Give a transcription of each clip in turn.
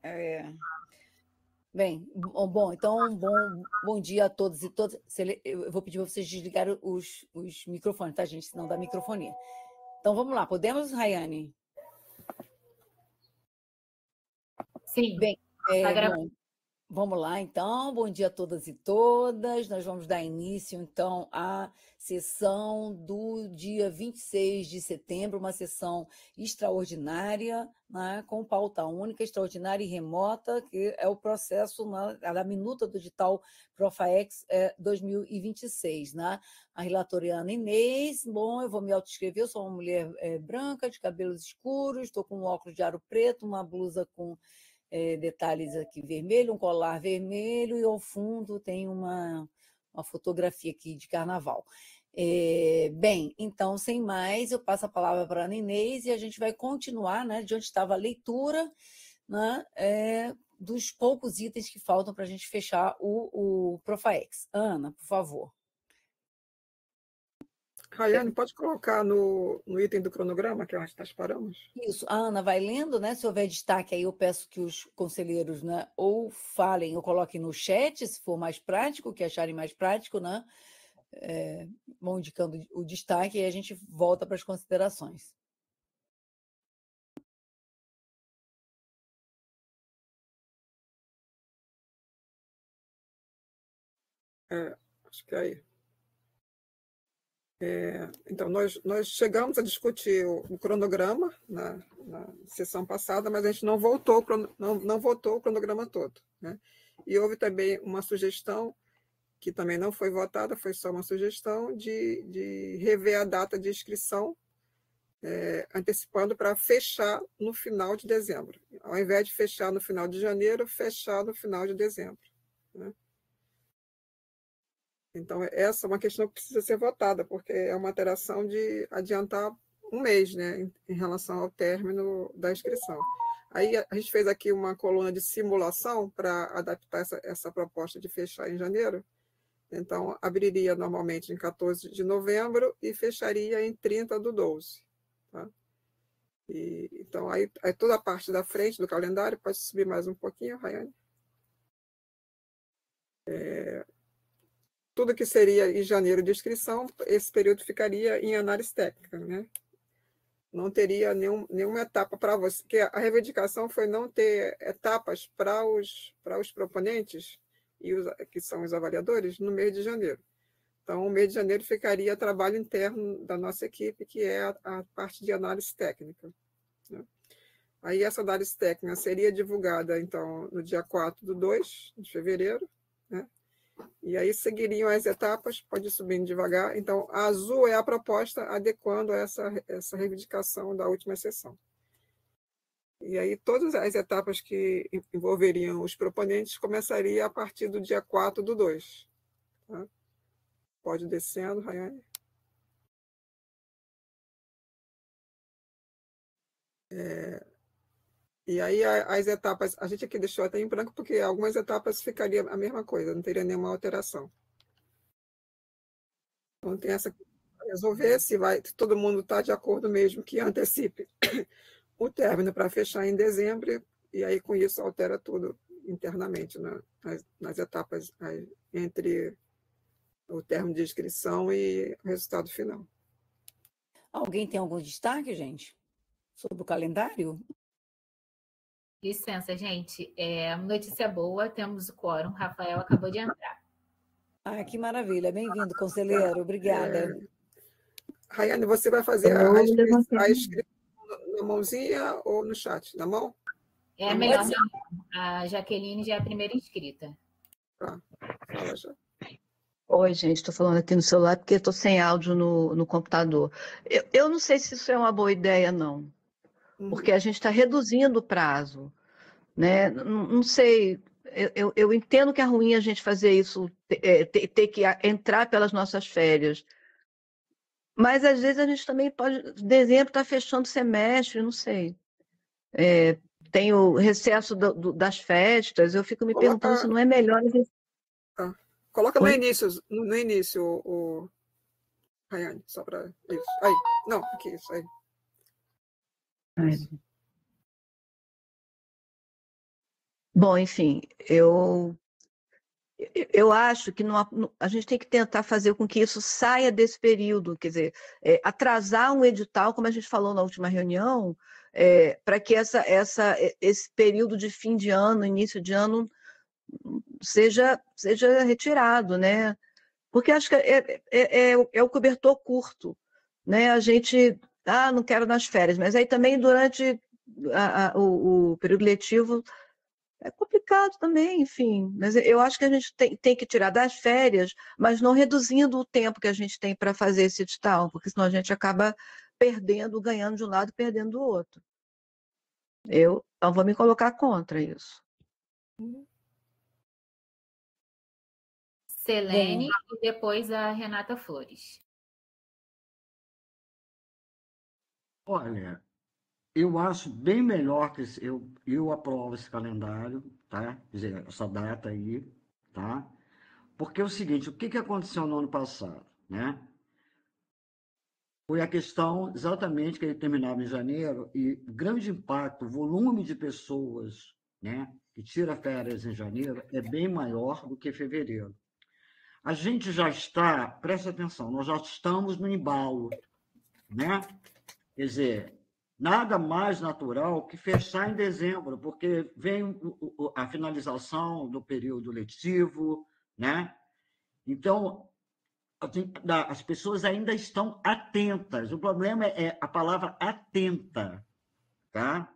É, bem, bom, então, bom dia a todos e todas. Eu vou pedir para vocês desligarem os microfones, tá, gente? Senão dá microfonia. Então, vamos lá. Podemos, Rayane? Sim. Bem, bom, vamos lá, então. Bom dia a todas e todas. Nós vamos dar início, então, à sessão do dia 26 de setembro, uma sessão extraordinária, né, com pauta única, extraordinária e remota, que é o processo da minuta do edital Profaex 2026. Né? A relatora é Ana Inês. Bom, eu vou me autoescrever, eu sou uma mulher branca, de cabelos escuros, estou com um óculos de aro preto, uma blusa com detalhes aqui vermelho, um colar vermelho, e ao fundo tem uma fotografia aqui de carnaval. Bem, então, sem mais, eu passo a palavra para a Ana Inês e a gente vai continuar, né, de onde estava a leitura, né, dos poucos itens que faltam para a gente fechar o Profaex. Ana, por favor. Rayane, pode colocar no item do cronograma que nós paramos? Isso, a Ana vai lendo, né? Se houver destaque aí, eu peço que os conselheiros, né, ou falem ou coloquem no chat, se for mais prático, que acharem mais prático, né? Vão indicando o destaque e a gente volta para as considerações. Acho que é aí. Então, nós chegamos a discutir o cronograma na sessão passada, mas a gente não votou o cronograma todo. Né? E houve também uma sugestão, que também não foi votada, foi só uma sugestão, de rever a data de inscrição, antecipando para fechar no final de dezembro. Ao invés de fechar no final de janeiro, fechar no final de dezembro. Né? Então, essa é uma questão que precisa ser votada, porque é uma alteração de adiantar um mês, né, em relação ao término da inscrição. Aí a gente fez aqui uma coluna de simulação para adaptar essa proposta de fechar em janeiro. Então, abriria normalmente em 14 de novembro e fecharia em 30/12. Tá? Então, aí toda a parte da frente do calendário, pode subir mais um pouquinho, Rayane? Tudo que seria em janeiro de inscrição, esse período ficaria em análise técnica, né? Não teria nenhuma etapa para você, porque a reivindicação foi não ter etapas para os proponentes, que são os avaliadores, no mês de janeiro. Então, o mês de janeiro ficaria trabalho interno da nossa equipe, que é a parte de análise técnica. Né? Aí, essa análise técnica seria divulgada, então, no dia 4/2 de fevereiro, né? E aí seguiriam as etapas, pode ir subindo devagar. Então, a azul é a proposta adequando a essa reivindicação da última sessão. E aí todas as etapas que envolveriam os proponentes começariam a partir do dia 4/2. Tá? Pode ir descendo, Rayane. E aí as etapas, a gente aqui deixou até em branco, porque algumas etapas ficariam a mesma coisa, não teria nenhuma alteração. Então tem essa resolver se todo mundo está de acordo mesmo que antecipe o término para fechar em dezembro, e aí com isso altera tudo internamente, né? nas etapas entre o término de inscrição e o resultado final. Alguém tem algum destaque, gente, sobre o calendário? Licença, gente. Notícia boa, temos o quórum. Rafael acabou de entrar. Que maravilha. Bem-vindo, conselheiro. Obrigada. Rayane, você vai fazer a inscrição na mãozinha ou no chat? Na mão? É melhor na mão. A Jaqueline já é a primeira inscrita. Tá. Fala já. Oi, gente, estou falando aqui no celular porque estou sem áudio no computador. Eu não sei se isso é uma boa ideia, não. Porque a gente está reduzindo o prazo. Né? Não sei, eu entendo que é ruim a gente fazer isso, ter que entrar pelas nossas férias. Mas, às vezes, a gente também pode... Dezembro está fechando o semestre, não sei. Tem o recesso das festas, eu fico me perguntando se não é melhor... Coloca no início, o Rayane, só para isso. Aí, não, aqui, isso aí. Isso. Bom, enfim, eu acho que a gente tem que tentar fazer com que isso saia desse período, quer dizer, atrasar um edital, como a gente falou na última reunião, para que esse período de fim de ano, início de ano, seja retirado, né? Porque acho que é o cobertor curto, né? A gente, não quero nas férias, mas aí também durante o período letivo é complicado também, enfim. Mas eu acho que a gente tem que tirar das férias, mas não reduzindo o tempo que a gente tem para fazer esse edital, porque senão a gente acaba perdendo, ganhando de um lado e perdendo do outro. Eu não vou me colocar contra isso. Selene e depois a Renata Flores. Olha, eu acho bem melhor que eu aprovo esse calendário, tá? Quer dizer, essa data aí, tá? Porque é o seguinte, o que aconteceu no ano passado, né? Foi a questão exatamente que ele terminava em janeiro e o grande impacto, o volume de pessoas, né, que tira férias em janeiro é bem maior do que fevereiro. A gente já está, presta atenção, nós já estamos no embalo, né? Quer dizer, nada mais natural que fechar em dezembro, porque vem a finalização do período letivo, né? Então, as pessoas ainda estão atentas. O problema é a palavra atenta, tá?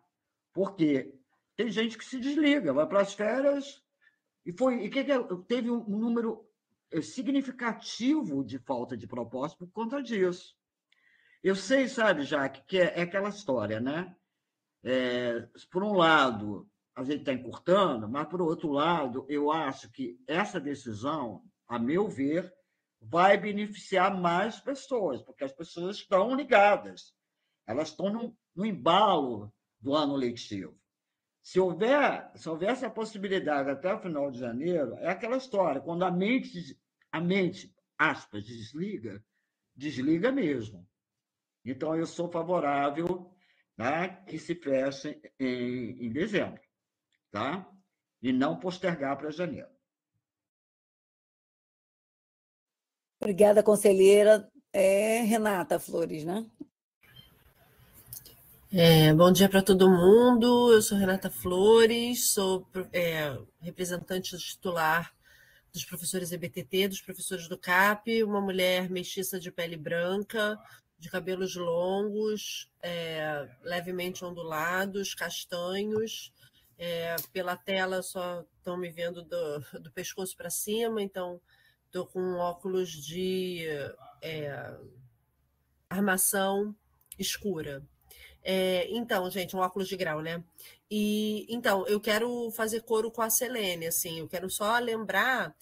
Porque tem gente que se desliga, vai para as férias teve um número significativo de falta de propósito por conta disso. Eu sei, sabe, Jaque, que é aquela história, né? Por um lado, a gente está encurtando, mas, por outro lado, eu acho que essa decisão, a meu ver, vai beneficiar mais pessoas, porque as pessoas estão ligadas, elas estão no embalo do ano letivo. Se houvesse a possibilidade até o final de janeiro, é aquela história, quando a mente aspas, desliga mesmo. Então, eu sou favorável, tá, que se feche em dezembro, tá? E não postergar para janeiro. Obrigada, conselheira. Renata Flores, né? Bom dia para todo mundo. Eu sou Renata Flores, sou representante titular dos professores EBTT, dos professores do CAP, uma mulher mestiça de pele branca, de cabelos longos, levemente ondulados, castanhos. Pela tela só estão me vendo do pescoço para cima, então estou com óculos de armação escura. Então, gente, um óculos de grau, né? E então, eu quero fazer coro com a Selene, assim, eu quero só lembrar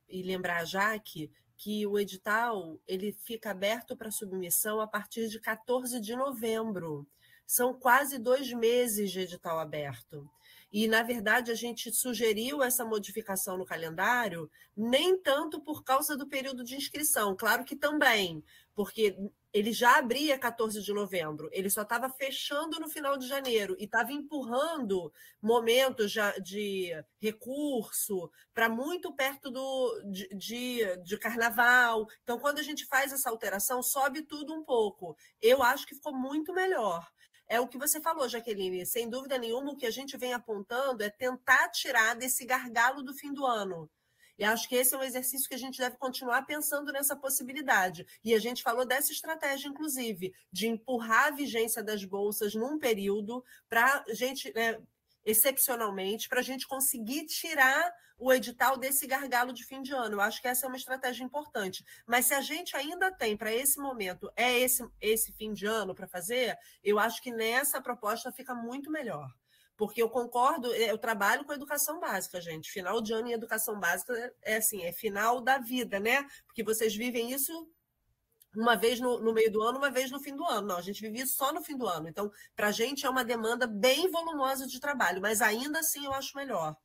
lembrar a Jaque que o edital ele fica aberto para submissão a partir de 14 de novembro. São quase 2 meses de edital aberto. E, na verdade, a gente sugeriu essa modificação no calendário nem tanto por causa do período de inscrição, claro que também, porque ele já abria 14 de novembro, ele só estava fechando no final de janeiro e estava empurrando momentos de recurso para muito perto de carnaval. Então, quando a gente faz essa alteração, sobe tudo um pouco. Eu acho que ficou muito melhor. É o que você falou, Jaqueline, sem dúvida nenhuma, o que a gente vem apontando é tentar tirar desse gargalo do fim do ano. E acho que esse é um exercício que a gente deve continuar pensando nessa possibilidade. E a gente falou dessa estratégia, inclusive, de empurrar a vigência das bolsas num período para a gente, excepcionalmente, para a gente conseguir tirar o edital desse gargalo de fim de ano. Eu acho que essa é uma estratégia importante. Mas se a gente ainda tem, para esse momento, esse fim de ano para fazer, eu acho que nessa proposta fica muito melhor. Porque eu concordo, eu trabalho com educação básica, gente. Final de ano em educação básica é final da vida, né? Porque vocês vivem isso uma vez no meio do ano, uma vez no fim do ano. Não, a gente vive isso só no fim do ano. Então, para a gente é uma demanda bem volumosa de trabalho, mas ainda assim eu acho melhor.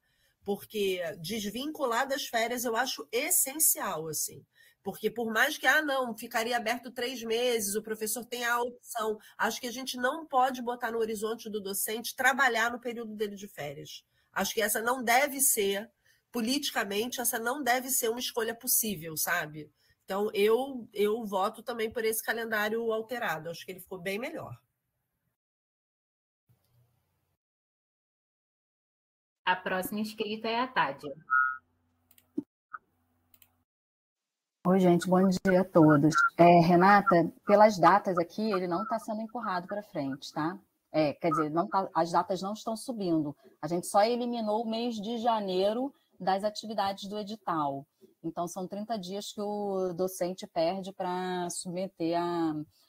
Porque desvincular das férias eu acho essencial, assim. Porque por mais que, não, ficaria aberto 3 meses, o professor tem a opção. Acho que a gente não pode botar no horizonte do docente trabalhar no período dele de férias. Acho que essa não deve ser, politicamente, essa não deve ser uma escolha possível, sabe? Então, eu voto também por esse calendário alterado. Acho que ele ficou bem melhor. A próxima inscrita é a Tádia. Oi, gente, bom dia a todos. Renata, pelas datas aqui, ele não está sendo empurrado para frente, tá? Quer dizer, as datas não estão subindo. A gente só eliminou o mês de janeiro das atividades do edital. Então, são 30 dias que o docente perde para submeter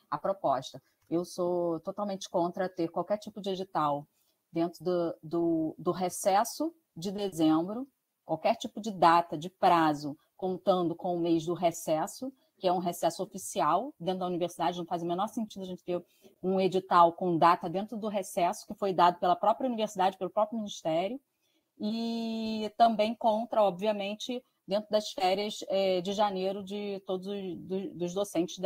a proposta. Eu sou totalmente contra ter qualquer tipo de edital dentro do recesso de dezembro, qualquer tipo de data, de prazo, contando com o mês do recesso, que é um recesso oficial dentro da universidade. Não faz o menor sentido a gente ter um edital com data dentro do recesso, que foi dado pela própria universidade, pelo próprio ministério, e também contra, obviamente, dentro das férias de janeiro de todos dos docentes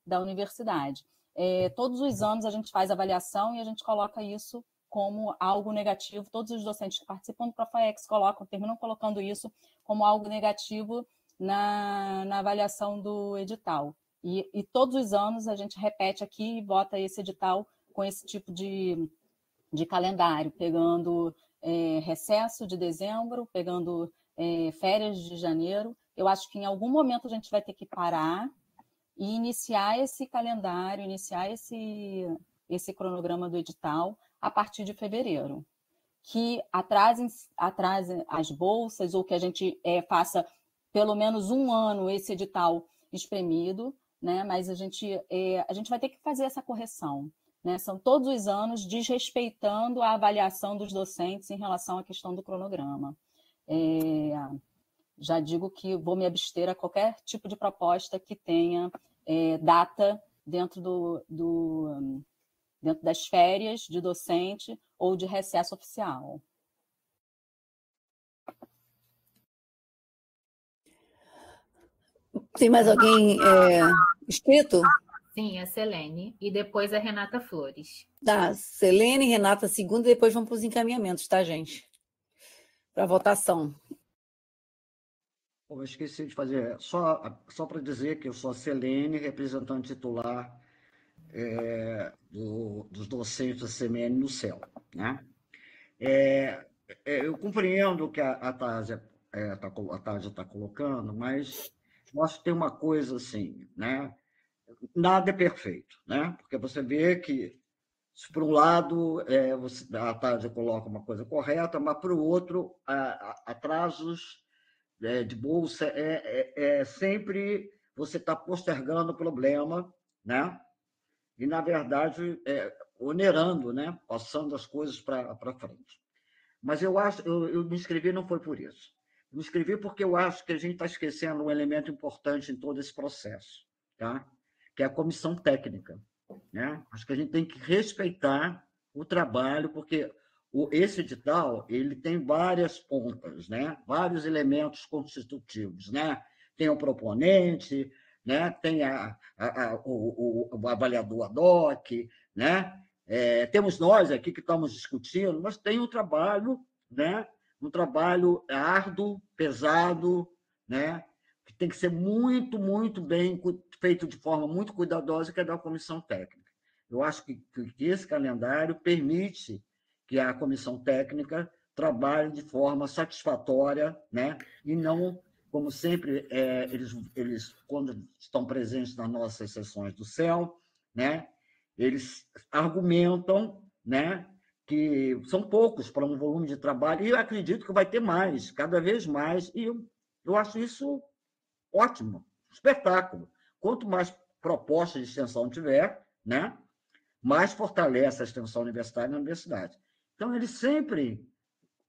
da universidade. Todos os anos a gente faz avaliação e a gente coloca isso como algo negativo. Todos os docentes que participam do Profaex terminam colocando isso como algo negativo na avaliação do edital. E todos os anos a gente repete aqui e bota esse edital com esse tipo de calendário, pegando recesso de dezembro, pegando férias de janeiro. Eu acho que em algum momento a gente vai ter que parar e iniciar esse calendário, iniciar esse cronograma do edital a partir de fevereiro, que atrasem as bolsas, ou que a gente faça pelo menos um ano esse edital espremido, né? Mas a gente vai ter que fazer essa correção, né? São todos os anos desrespeitando a avaliação dos docentes em relação à questão do cronograma. Já digo que vou me abster a qualquer tipo de proposta que tenha data dentro dentro das férias de docente ou de recesso oficial. Tem mais alguém inscrito? Sim, a Selene. E depois a Renata Flores. Tá, Selene, Renata, segunda, e depois vamos para os encaminhamentos, tá, gente? Para votação. Eu esqueci de fazer, só para dizer que eu sou a Selene, representante titular dos docentes da CMN no CEL, né? Eu compreendo o que a Tásia está colocando, mas eu acho que tem uma coisa assim, né? Nada é perfeito, né? Porque você vê que, se por um lado a Tásia coloca uma coisa correta, mas para o outro, atrasos de bolsa sempre você está postergando o problema, né? E, na verdade, onerando, né? Passando as coisas para frente. Mas eu me inscrevi não foi por isso. Eu me inscrevi porque eu acho que a gente está esquecendo um elemento importante em todo esse processo, tá? Que é a comissão técnica, né? Acho que a gente tem que respeitar o trabalho, porque esse edital ele tem várias pontas, né? Vários elementos constitutivos, né? Tem o proponente, né? Tem o avaliador ad hoc, né? Temos nós aqui que estamos discutindo, mas tem um trabalho, né? Um trabalho árduo, pesado, né? Que tem que ser muito, muito bem feito de forma muito cuidadosa, que é da comissão técnica. Eu acho que esse calendário permite que a comissão técnica trabalhe de forma satisfatória, né? E não, como sempre, eles, quando estão presentes nas nossas sessões do CEL, né? Eles argumentam, né? Que são poucos para um volume de trabalho, e eu acredito que vai ter mais, cada vez mais, e eu acho isso ótimo, espetáculo. Quanto mais propostas de extensão tiver, né? Mais fortalece a extensão universitária na universidade. Então, eles sempre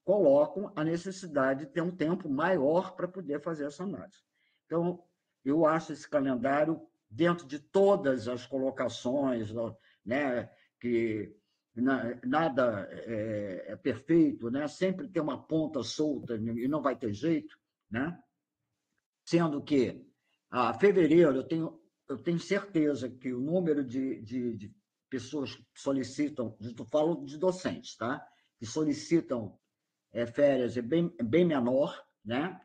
colocam a necessidade de ter um tempo maior para poder fazer essa análise. Então, eu acho esse calendário, dentro de todas as colocações, né, que nada é perfeito, né? Sempre tem uma ponta solta e não vai ter jeito, né? Sendo que, a fevereiro, eu tenho certeza que o número de pessoas que solicitam, eu falo de docentes, tá? Que solicitam férias é bem menor, né?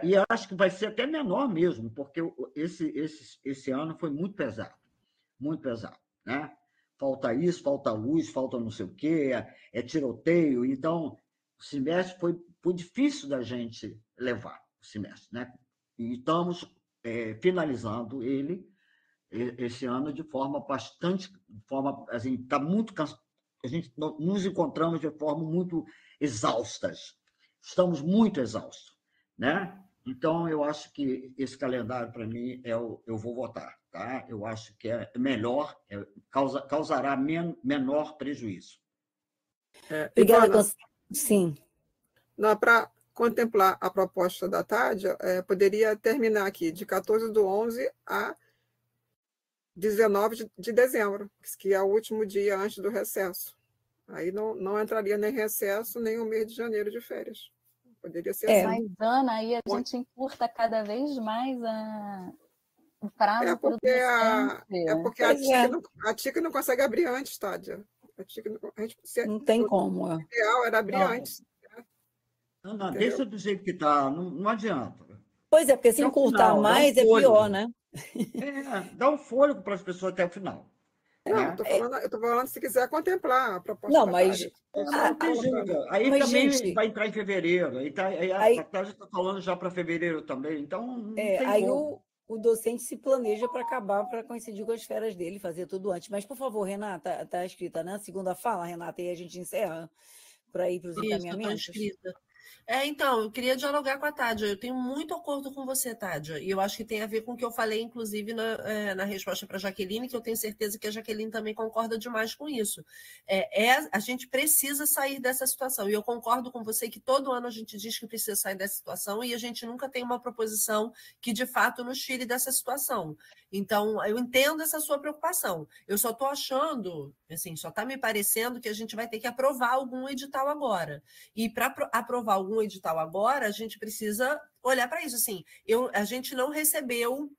E acho que vai ser até menor mesmo, porque esse ano foi muito pesado, né? Falta isso, falta luz, falta não sei o quê, tiroteio. Então, o semestre foi difícil da gente levar, o semestre, né? E estamos finalizando ele esse ano de forma bastante, assim, está muito a gente nos encontramos de forma muito exaustas, estamos muito exaustos, né? Então eu acho que esse calendário para mim eu vou votar, tá? Eu acho que é melhor, causará menor prejuízo. Obrigada, Ivana, sim. para contemplar a proposta da Tádia, poderia terminar aqui de 14/11 a 19 de dezembro, que é o último dia antes do recesso. Aí não entraria nem recesso, nem o mês de janeiro de férias. Poderia ser assim. Mas, Ana, aí a gente encurta cada vez mais o prazo para o porque a TIC não consegue abrir antes, Tádia. Não tem como. O ideal era abrir antes. Não, deixa do jeito que está, não adianta. Pois é, porque se encurtar mais é pior, né? Dá um fôlego para as pessoas até o final. Não, eu tô falando se quiser contemplar a proposta. Não, mas não tem jeito. Aí mas, também gente, vai entrar em fevereiro. Aí a Tádia está falando já para fevereiro também. Então, não tem aí como. O docente se planeja para acabar, para coincidir com as férias dele, fazer tudo antes. Mas, por favor, Renata, está escrita, né? Segunda fala, Renata, e a gente encerra para ir para os encaminhamentos. Está escrita. Então, eu queria dialogar com a Tádia. Eu tenho muito acordo com você, Tádia. E eu acho que tem a ver com o que eu falei, inclusive, na resposta para a Jaqueline, que eu tenho certeza que a Jaqueline também concorda demais com isso. A gente precisa sair dessa situação. E eu concordo com você que todo ano a gente diz que precisa sair dessa situação e a gente nunca tem uma proposição que, de fato, nos tire dessa situação. Então, eu entendo essa sua preocupação. Eu só estou achando, assim, só está me parecendo que a gente vai ter que aprovar algum edital agora. E para aprovar algum edital agora, a gente precisa olhar para isso. Assim, a gente não recebeu.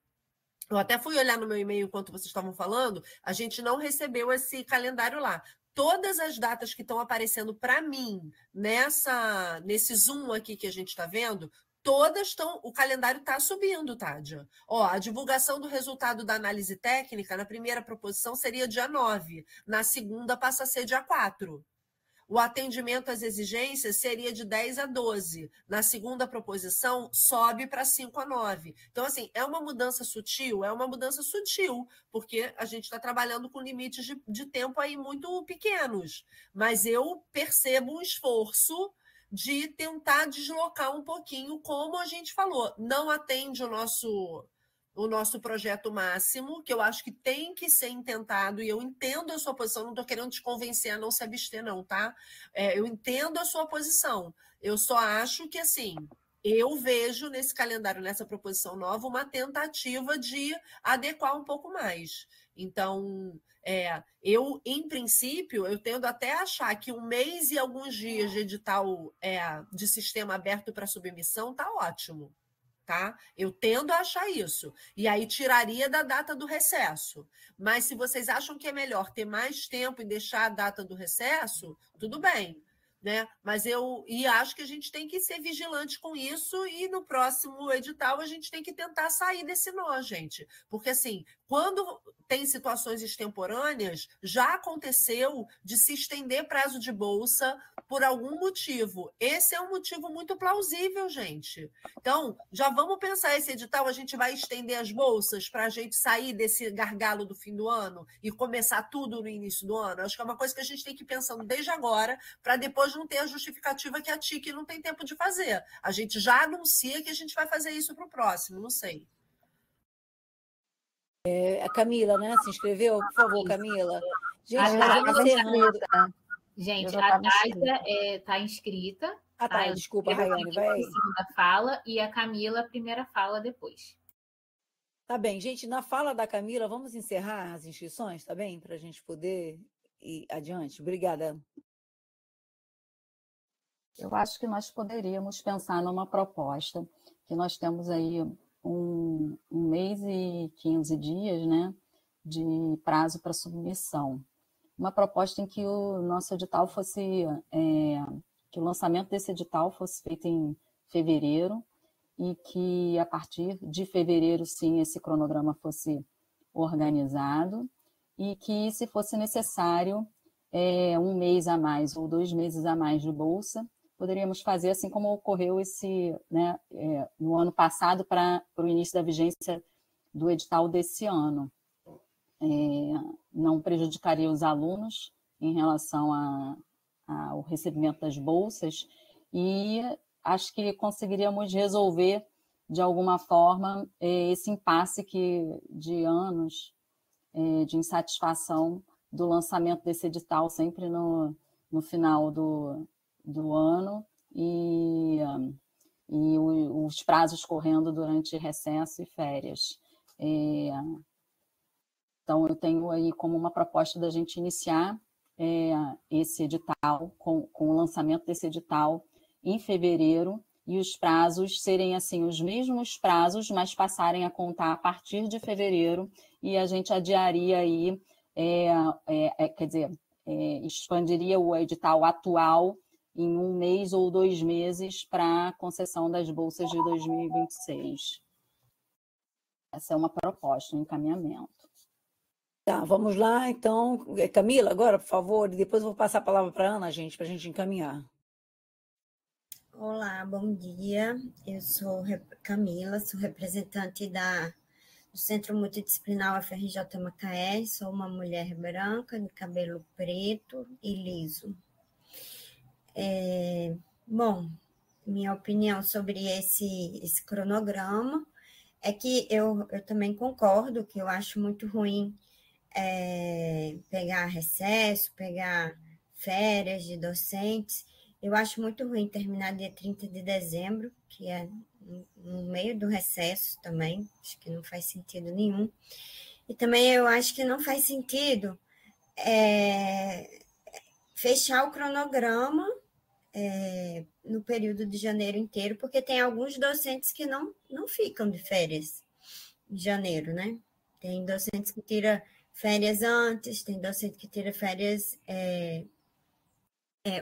Eu até fui olhar no meu e-mail enquanto vocês estavam falando, a gente não recebeu esse calendário lá. Todas as datas que estão aparecendo para mim nesse Zoom aqui que a gente está vendo, todas estão. O calendário está subindo, Tádia. A divulgação do resultado da análise técnica, na primeira proposição, seria dia 9, na segunda passa a ser dia 4. O atendimento às exigências seria de 10 a 12. Na segunda proposição, sobe para 5 a 9. Então, assim, é uma mudança sutil? É uma mudança sutil, porque a gente está trabalhando com limites de tempo aí muito pequenos. Mas eu percebo um esforço de tentar deslocar um pouquinho, como a gente falou. Não atende o nosso projeto máximo, que eu acho que tem que ser intentado, e eu entendo a sua posição, não estou querendo te convencer a não se abster, não, tá? Eu entendo a sua posição. Eu só acho que, assim, eu vejo nesse calendário, nessa proposição nova, uma tentativa de adequar um pouco mais. Então, eu, em princípio, eu tendo até a achar que 1 mês e alguns dias de edital de sistema aberto para submissão está ótimo. Tá? Eu tendo a achar isso. E aí tiraria da data do recesso. Mas se vocês acham que é melhor ter mais tempo e deixar a data do recesso, tudo bem. Né? Mas eu acho que a gente tem que ser vigilante com isso e no próximo edital a gente tem que tentar sair desse nó, gente. Porque, assim, quando tem situações extemporâneas, já aconteceu de se estender prazo de bolsa por algum motivo. Esse é um motivo muito plausível, gente. Então, já vamos pensar esse edital, a gente vai estender as bolsas para a gente sair desse gargalo do fim do ano e começar tudo no início do ano? Acho que é uma coisa que a gente tem que ir pensando desde agora, para depois não ter a justificativa que a TIC não tem tempo de fazer. A gente já anuncia que a gente vai fazer isso para o próximo, não sei. A Camila, né? Se inscreveu? Por favor, Camila. Gente, Gente, a Tádia está inscrita. Tá, desculpa, Rayane, vai aí. Segunda fala e a Camila, a primeira fala depois. Tá bem, gente, na fala da Camila, vamos encerrar as inscrições, tá bem? Para a gente poder ir adiante. Obrigada. Eu acho que nós poderíamos pensar numa proposta, que nós temos aí um mês e 15 dias, né, de prazo para submissão. Uma proposta em que o nosso edital fosse que o lançamento desse edital fosse feito em fevereiro e que, a partir de fevereiro, sim, esse cronograma fosse organizado e que, se fosse necessário, 1 mês a mais ou 2 meses a mais de bolsa, poderíamos fazer assim como ocorreu no ano passado para o início da vigência do edital desse ano. Não prejudicaria os alunos em relação ao recebimento das bolsas e acho que conseguiríamos resolver de alguma forma esse impasse de anos de insatisfação do lançamento desse edital sempre no final do ano e os prazos correndo durante recesso e férias. Então, eu tenho aí como uma proposta da gente iniciar esse edital, com o lançamento desse edital em fevereiro, e os prazos serem assim os mesmos prazos, mas passarem a contar a partir de fevereiro, e a gente adiaria aí, expandiria o edital atual em 1 mês ou 2 meses para a concessão das bolsas de 2026. Essa é uma proposta, um encaminhamento. Tá, vamos lá, então. Camila, agora, por favor, e depois eu vou passar a palavra para a Ana, gente, para a gente encaminhar. Olá, bom dia. Eu sou Camila, sou representante do Centro Multidisciplinar UFRJ Macaé, sou uma mulher branca, de cabelo preto e liso. Bom, minha opinião sobre esse cronograma é que eu também concordo, que eu acho muito ruim pegar recesso, pegar férias de docentes. Eu acho muito ruim terminar dia 30 de dezembro, que é no meio do recesso também, acho que não faz sentido nenhum. E também eu acho que não faz sentido fechar o cronograma no período de janeiro inteiro, porque tem alguns docentes que não ficam de férias em janeiro, né? Tem docentes que tiram férias antes, tem docente que tira férias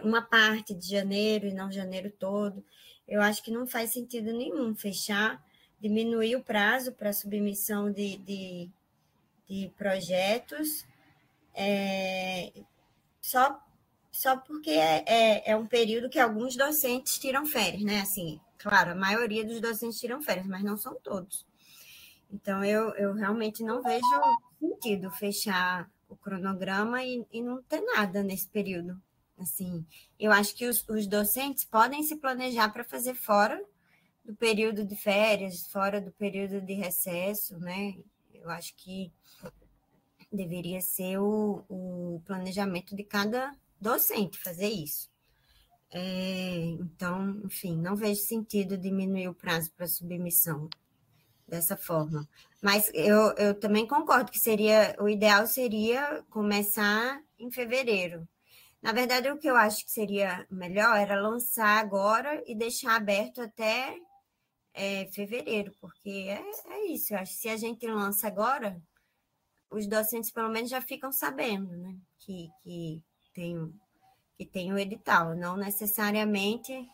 uma parte de janeiro e não janeiro todo. Eu acho que não faz sentido nenhum fechar, diminuir o prazo para submissão de projetos, só porque é um período que alguns docentes tiram férias, né? Assim, claro, a maioria dos docentes tiram férias, mas não são todos. Então, eu realmente não vejo sentido fechar o cronograma e não ter nada nesse período. Assim, eu acho que os docentes podem se planejar para fazer fora do período de férias, fora do período de recesso, né? Eu acho que deveria ser o planejamento de cada docente fazer isso. Então, enfim, não vejo sentido diminuir o prazo para submissão dessa forma. Mas eu também concordo que o ideal seria começar em fevereiro. Na verdade, o que eu acho que seria melhor era lançar agora e deixar aberto até fevereiro, porque é isso. Eu acho que se a gente lança agora, os docentes pelo menos já ficam sabendo, né, que tem o edital, não necessariamente,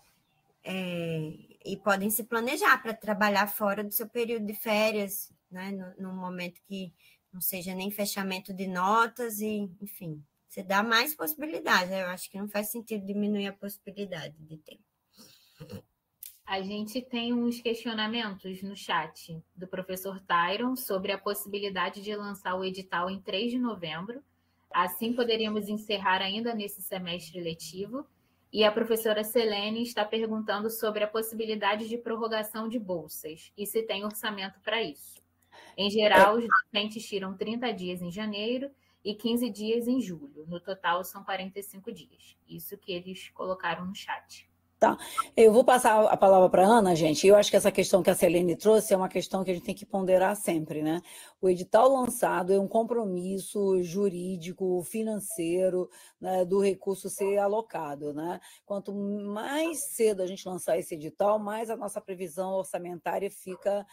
e podem se planejar para trabalhar fora do seu período de férias, né, no momento que não seja nem fechamento de notas, e, enfim, você dá mais possibilidade. Eu acho que não faz sentido diminuir a possibilidade de tempo. A gente tem uns questionamentos no chat do professor Tyron sobre a possibilidade de lançar o edital em 3 de novembro. Assim poderíamos encerrar ainda nesse semestre letivo. E a professora Selene está perguntando sobre a possibilidade de prorrogação de bolsas e se tem orçamento para isso. Em geral, os docentes tiram 30 dias em janeiro e 15 dias em julho. No total, são 45 dias. Isso que eles colocaram no chat. Tá. Eu vou passar a palavra para a Ana, gente. Eu acho que essa questão que a Selene trouxe é uma questão que a gente tem que ponderar sempre, né? O edital lançado é um compromisso jurídico, financeiro, né, do recurso ser alocado, né? Quanto mais cedo a gente lançar esse edital, mais a nossa previsão orçamentária fica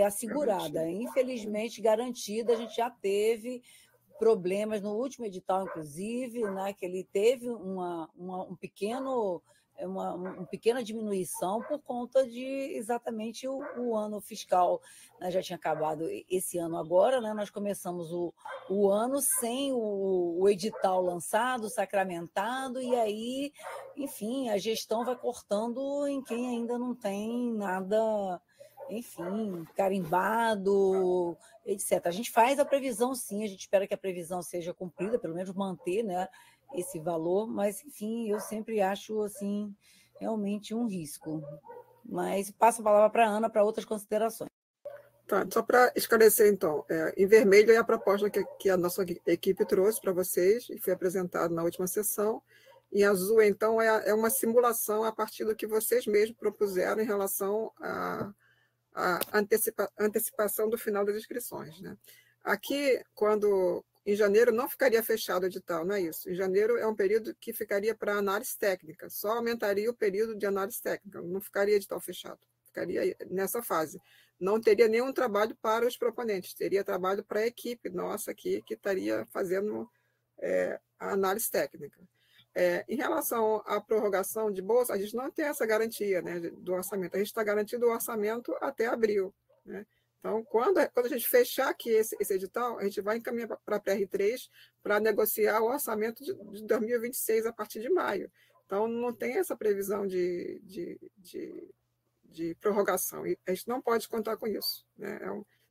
assegurada. Infelizmente, garantida, a gente já teve problemas no último edital, inclusive, né, que ele teve um pequeno uma pequena diminuição por conta de exatamente o ano fiscal, né? Já tinha acabado esse ano agora, né? Nós começamos o ano sem o edital lançado, sacramentado, e aí, enfim, a gestão vai cortando em quem ainda não tem nada, enfim, carimbado, etc. A gente faz a previsão, sim, a gente espera que a previsão seja cumprida, pelo menos manter, né, esse valor, mas, enfim, eu sempre acho, assim, realmente um risco. Mas passo a palavra para a Ana para outras considerações. Tá, só para esclarecer, então, em vermelho é a proposta que a nossa equipe trouxe para vocês e foi apresentada na última sessão. Em azul, então, é uma simulação a partir do que vocês mesmos propuseram em relação à antecipação do final das inscrições, né? Aqui, em janeiro não ficaria fechado o edital, não é isso? Em janeiro é um período que ficaria para análise técnica, só aumentaria o período de análise técnica, não ficaria edital fechado, ficaria nessa fase. Não teria nenhum trabalho para os proponentes, teria trabalho para a equipe nossa aqui, que estaria fazendo a análise técnica. Em relação à prorrogação de bolsa, a gente não tem essa garantia, né, do orçamento, a gente está garantindo o orçamento até abril, né? Então, quando a gente fechar aqui esse edital, a gente vai encaminhar para a PR3 para negociar o orçamento de 2026 a partir de maio. Então, não tem essa previsão de prorrogação. E a gente não pode contar com isso, né?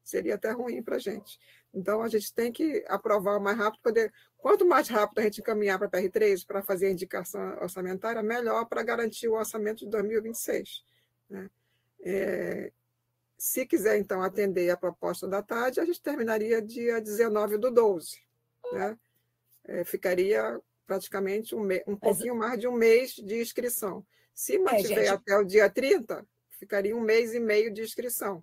Seria até ruim para a gente. Então, a gente tem que aprovar o mais rápido. Quanto mais rápido a gente encaminhar para a PR3 para fazer a indicação orçamentária, melhor para garantir o orçamento de 2026. Né? Se quiser, então, atender a proposta da TAD, a gente terminaria dia 19/12. Né? Ficaria praticamente um pouquinho mais de um mês de inscrição. Se mantiver até o dia 30, ficaria 1 mês e meio de inscrição.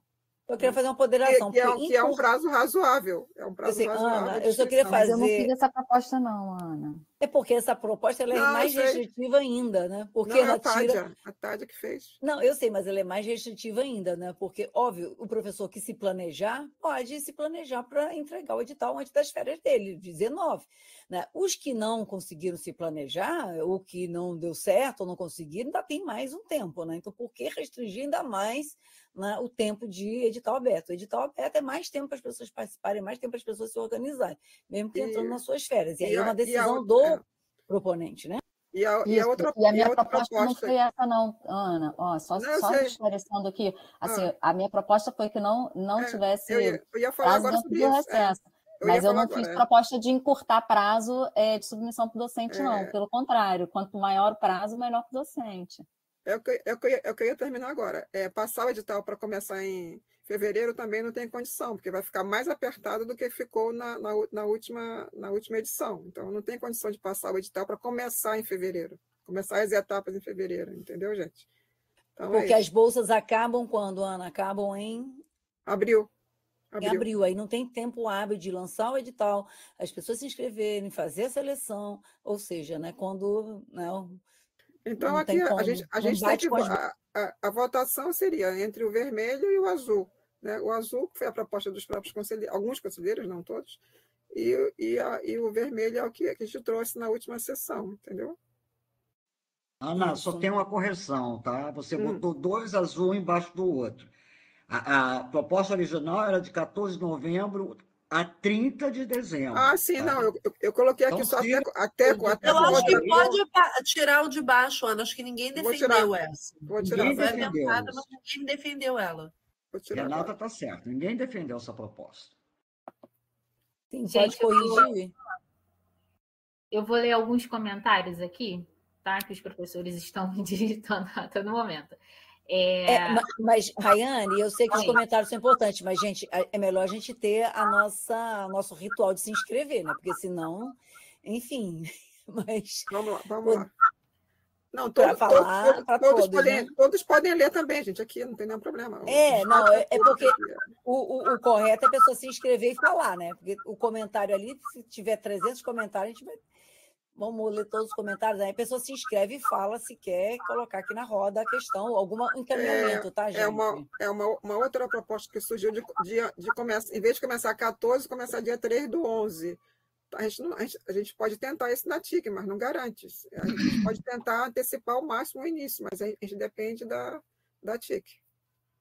Eu queria fazer uma ponderação. Que é um prazo razoável. É um prazo razoável. Ana, eu só queria fazer... Mas eu não fiz essa proposta, não, Ana. É porque essa proposta ela é mais restritiva ainda, né? Porque ela tira... A Tádia que fez. Não, eu sei, mas ela é mais restritiva ainda, né? Porque, óbvio, o professor que se planejar, pode se planejar para entregar o edital antes das férias dele, 19. Né? Os que não conseguiram se planejar, ou que não deu certo, ou não conseguiram, ainda tem mais um tempo, né? Então, por que restringir ainda mais, né, o tempo de edital aberto? O edital aberto é mais tempo para as pessoas participarem, mais tempo para as pessoas se organizarem, mesmo que entrando nas suas férias. E aí é uma decisão do proponente, né? E a minha proposta não foi essa, não, Ana. Só esclarecendo aqui, assim, a minha proposta foi que não tivesse eu ia falar agora sobre isso. Recesso. Mas eu não fiz proposta de encurtar prazo de submissão para o docente, não. Pelo contrário, quanto maior o prazo, melhor para o docente. É o que eu ia terminar agora. Passar o edital para começar em fevereiro também não tem condição, porque vai ficar mais apertado do que ficou na última edição. Então, não tem condição de passar o edital para começar em fevereiro. Começar as etapas em fevereiro, entendeu, gente? Então, porque as bolsas acabam quando, Ana? Acabam em... Abril. Em abril. Aí não tem tempo hábil de lançar o edital, as pessoas se inscreverem, fazer a seleção, ou seja, né, quando... Não, então, aqui a gente tem que... A votação seria entre o vermelho e o azul. Né? O azul, que foi a proposta dos próprios conselheiros, alguns conselheiros, não todos, e o vermelho é o que a gente trouxe na última sessão, entendeu? Ana, só tem uma correção, tá? Você botou 2 azul embaixo do outro. A proposta original era de 14 de novembro a 30 de dezembro. Sim, tá? Não, eu coloquei aqui então, só até eu acho que pode tirar o de baixo, Ana. Acho que ninguém defendeu essa. Vou tirar. Ninguém defendeu ela. Renata está certo. Ninguém defendeu essa proposta. Sim, pode corrigir. Eu vou ler alguns comentários aqui, tá? Que os professores estão digitando até no momento. Mas, Rayane, eu sei que os comentários são importantes, mas, gente, é melhor a gente ter nosso ritual de se inscrever, né? Porque senão, enfim. Mas, vamos lá. Não, todos podem ler também, gente, aqui não tem nenhum problema. Porque o correto é a pessoa se inscrever e falar, né? Porque o comentário ali, se tiver 300 comentários, a gente vai... Vamos ler todos os comentários, aí a pessoa se inscreve e fala se quer colocar aqui na roda a questão, algum encaminhamento, tá, gente? É uma outra proposta que surgiu de começar, em vez de começar 14, começar dia 3/11. a gente pode tentar isso na TIC, mas não garante. A gente pode tentar antecipar ao máximo o início, mas a gente depende da TIC.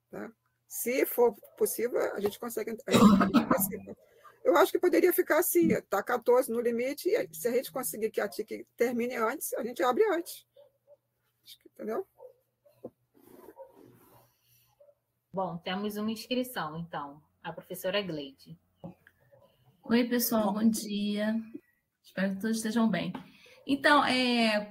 Tá? Se for possível, a gente consegue antecipar. Eu acho que poderia ficar assim, está 14 no limite, e se a gente conseguir que a TIC termine antes, a gente abre antes. Entendeu? Bom, temos uma inscrição, então. A professora Gleide. Oi, pessoal, bom dia. Espero que todos estejam bem. Então,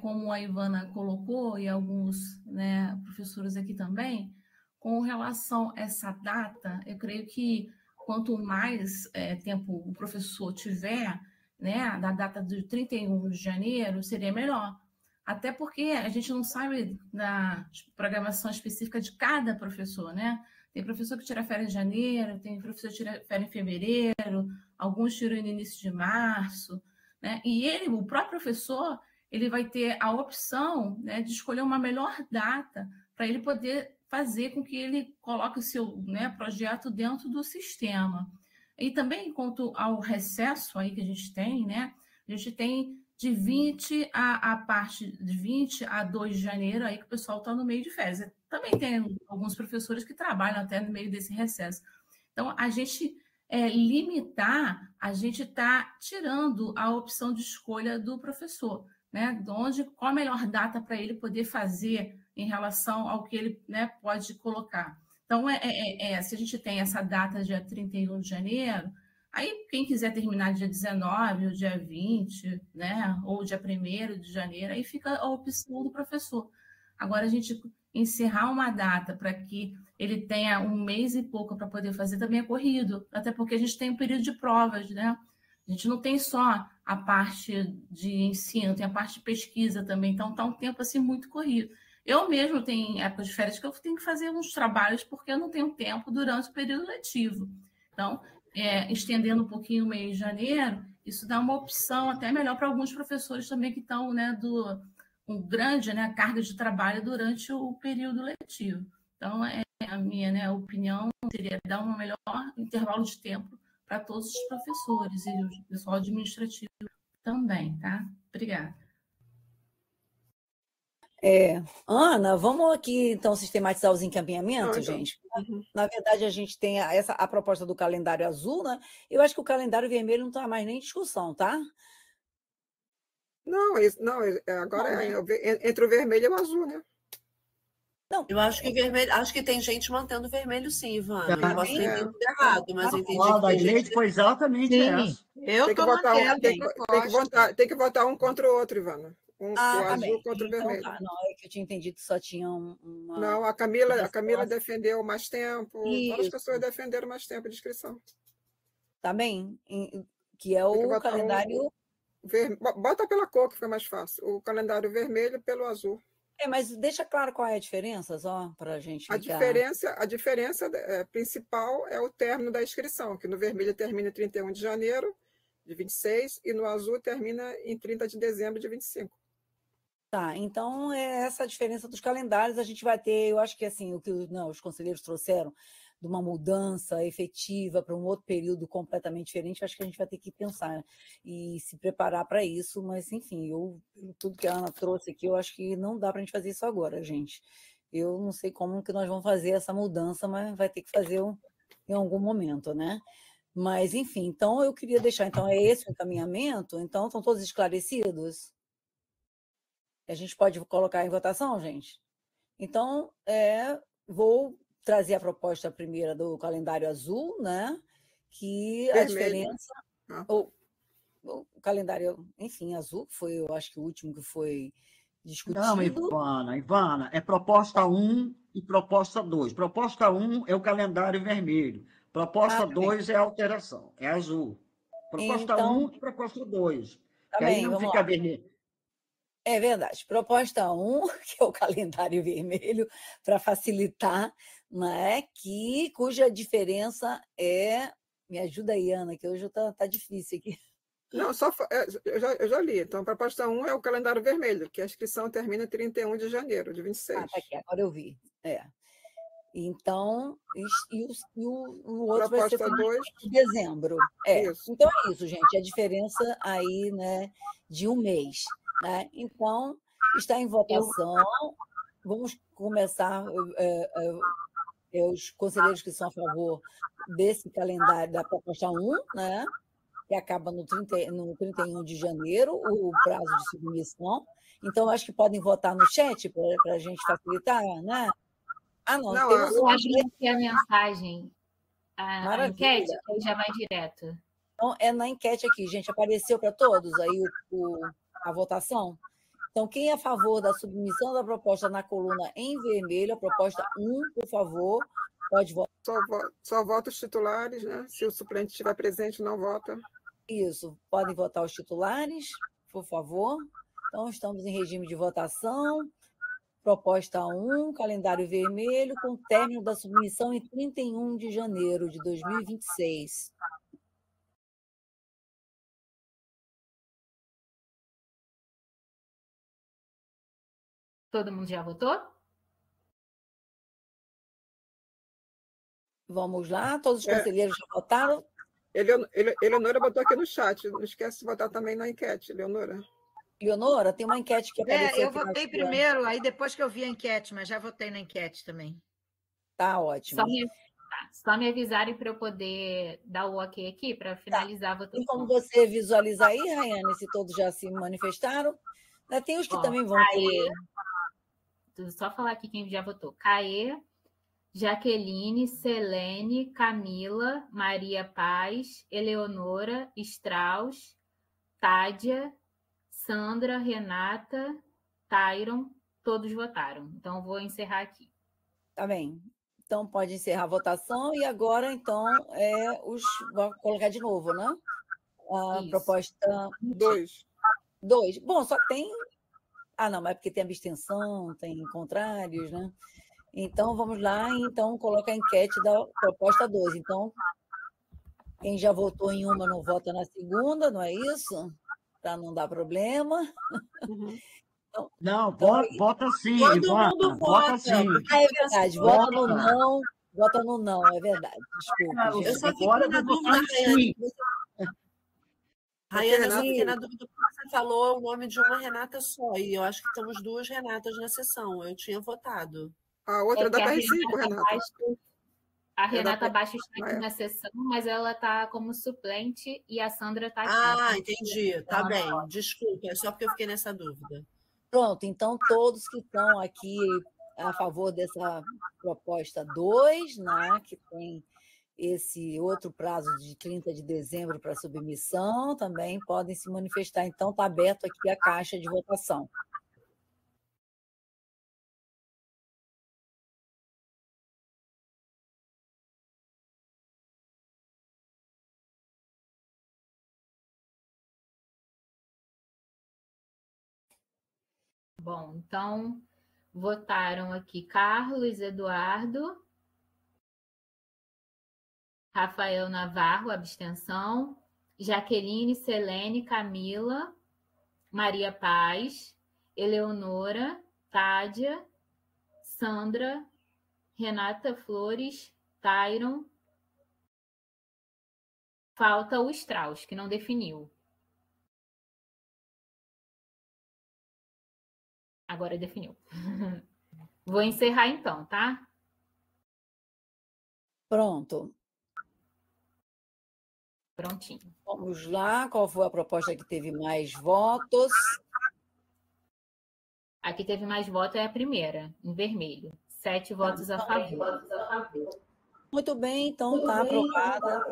como a Ivana colocou, e alguns, né, professores aqui também, com relação a essa data, eu creio que quanto mais tempo o professor tiver, né, da data de 31 de janeiro, seria melhor. Até porque a gente não sabe da programação específica de cada professor, né? Tem professor que tira férias em janeiro, tem professor que tira férias em fevereiro, alguns tiram no início de março, né? E o próprio professor, ele vai ter a opção, né, de escolher uma melhor data para ele poder fazer com que ele coloque o seu, né, projeto dentro do sistema. E também, quanto ao recesso aí que a gente tem, né? A gente tem de 20 a parte de 20 a 2 de janeiro, aí que o pessoal está no meio de férias. Também tem alguns professores que trabalham até no meio desse recesso. Então, a gente limitar, a gente está tirando a opção de escolha do professor, né? Qual a melhor data para ele poder fazer em relação ao que ele, né, pode colocar. Então, se a gente tem essa data dia 31 de janeiro, aí quem quiser terminar dia 19 ou dia 20, né, ou dia 1º de janeiro, aí fica a opção do professor. Agora, a gente encerrar uma data para que ele tenha um mês e pouco para poder fazer também é corrido, até porque a gente tem um período de provas, né? A gente não tem só a parte de ensino, tem a parte de pesquisa também, então está um tempo assim muito corrido. Eu mesmo tenho épocas de férias que eu tenho que fazer uns trabalhos porque eu não tenho tempo durante o período letivo. Então, estendendo um pouquinho o mês de janeiro, isso dá uma opção até melhor para alguns professores também que estão, né, com grande, né, carga de trabalho durante o período letivo. Então, a minha, né, opinião seria dar um melhor intervalo de tempo para todos os professores e o pessoal administrativo também, tá? Obrigada. Ana, vamos aqui, então, sistematizar os encaminhamentos, gente? Na verdade, a gente tem a proposta do calendário azul, né? Eu acho que o calendário vermelho não está mais nem em discussão, tá? Não, agora entre o vermelho e o azul, né? Não. Eu acho que o vermelho, acho que tem gente mantendo o vermelho, sim, Ivana. Eu posso ter entendido errado, mas eu entendi que a gente foi exatamente essa. Eu estou mantendo. Tem que votar um contra o outro, Ivana. O azul contra o vermelho. Tá. Não, é que eu tinha entendido que só tinha uma... Não, a Camila defendeu mais tempo, várias pessoas defenderam mais tempo de inscrição. Tá bem, que é o calendário... Bota pela cor, que foi mais fácil. O calendário vermelho pelo azul. Mas deixa claro qual é a diferença, só para a gente ficar... A diferença principal é o término da inscrição, que no vermelho termina em 31 de janeiro de 26 e no azul termina em 30 de dezembro de 25. Tá, então essa diferença dos calendários a gente vai ter, eu acho que assim, o que os conselheiros trouxeram de uma mudança efetiva para um outro período completamente diferente, acho que a gente vai ter que pensar e se preparar para isso, mas enfim, tudo que a Ana trouxe aqui, eu acho que não dá para a gente fazer isso agora, gente. Eu não sei como que nós vamos fazer essa mudança, mas vai ter que fazer em algum momento, né? Mas, enfim, então eu queria deixar, então é esse o encaminhamento, então estão todos esclarecidos? A gente pode colocar em votação, gente? Então, vou trazer a proposta primeira do calendário azul, né? Que a diferença... O calendário, enfim, azul, que foi, eu acho que o último que foi discutido. Não, Ivana, é proposta 1 e proposta 2. Proposta 1 é o calendário vermelho. Proposta 2 é a alteração, é azul. Proposta 1 e proposta 2. Tá aí não fica vermelho. É verdade. Proposta 1, que é o calendário vermelho, para facilitar, né? Cuja diferença é... Me ajuda aí, Ana, que hoje está difícil aqui. Não, eu já li. Então, a proposta 1 é o calendário vermelho, que a inscrição termina em 31 de janeiro de 26. Tá aqui, agora eu vi. Então, o outro vai ser Proposta 2. em dezembro. Isso. Então é isso, gente. A diferença aí, né, de um mês. Né? Então, está em votação. Vamos começar. Os conselheiros que são a favor desse calendário da proposta 1, né, que acaba no 31 de janeiro, o prazo de submissão. Então, acho que podem votar no chat para a gente facilitar, né? Não, temos eu abri aqui a mensagem, a enquete, aí já vai direto. Então, é na enquete aqui, gente, apareceu para todos aí a votação? Então, quem é a favor da submissão da proposta na coluna em vermelho, a proposta 1, por favor, pode votar. Só vota os titulares, né? Se o suplente estiver presente, não vota. Isso, podem votar os titulares, por favor. Então, estamos em regime de votação. Proposta 1, calendário vermelho, com término da submissão em 31 de janeiro de 2026. Todo mundo já votou? Vamos lá, todos os conselheiros já votaram? Eleonora botou aqui no chat, não esquece de votar também na enquete, Eleonora. Leonora, tem uma enquete que apareceu. Eu votei primeiro, aí depois que eu vi a enquete, mas já votei na enquete também. Tá ótimo. Só me avisarem para eu poder dar o ok aqui para finalizar a votação. E como você visualiza aí, Rayane, se todos já se manifestaram, né, tem os que também vão ter. Só falar aqui quem já votou. Caê, Jaqueline, Selene, Camila, Maria Paz, Eleonora, Strauss, Tádia, Sandra, Renata, Tyron, todos votaram. Então, vou encerrar aqui. Tá bem. Então, pode encerrar a votação. E agora, então, vou colocar de novo, né? A proposta 2. Bom, só tem... não, mas é porque tem abstenção, tem contrários, né? Então, vamos lá. Então, coloca a enquete da proposta 2. Então, quem já votou em uma não vota na segunda, não é isso? Para não dar problema. Então, não, vota sim. Todo mundo vota. Sim. É verdade, vota no não. Vota no não, é verdade. Desculpa, gente. Eu só fiquei na dúvida, Rayane. Rayane, eu só fiquei na dúvida porque você falou o nome de uma Renata só, e eu acho que temos 2 Renatas na sessão. Eu tinha votado. A outra é da PR5, Renata. A Renata Baixo está aqui na sessão, mas ela está como suplente e a Sandra está aqui. Entendi. Tá bem. Desculpa, é só porque eu fiquei nessa dúvida. Pronto, então todos que estão aqui a favor dessa proposta 2, né, que tem esse outro prazo de 30 de dezembro para submissão, também podem se manifestar. Então, está aberto aqui a caixa de votação. Bom, então, votaram aqui Carlos Eduardo, Rafael Navarro, abstenção, Jaqueline, Selene, Camila, Maria Paz, Eleonora, Tádia, Sandra, Renata Flores, Tyron. Falta o Strauss, que não definiu. Agora definiu. Vou encerrar então, tá? Pronto. Prontinho. Vamos lá. Qual foi a proposta que teve mais votos? A que teve mais votos é a primeira, em vermelho. 7 votos a favor. Muito bem, então está aprovada.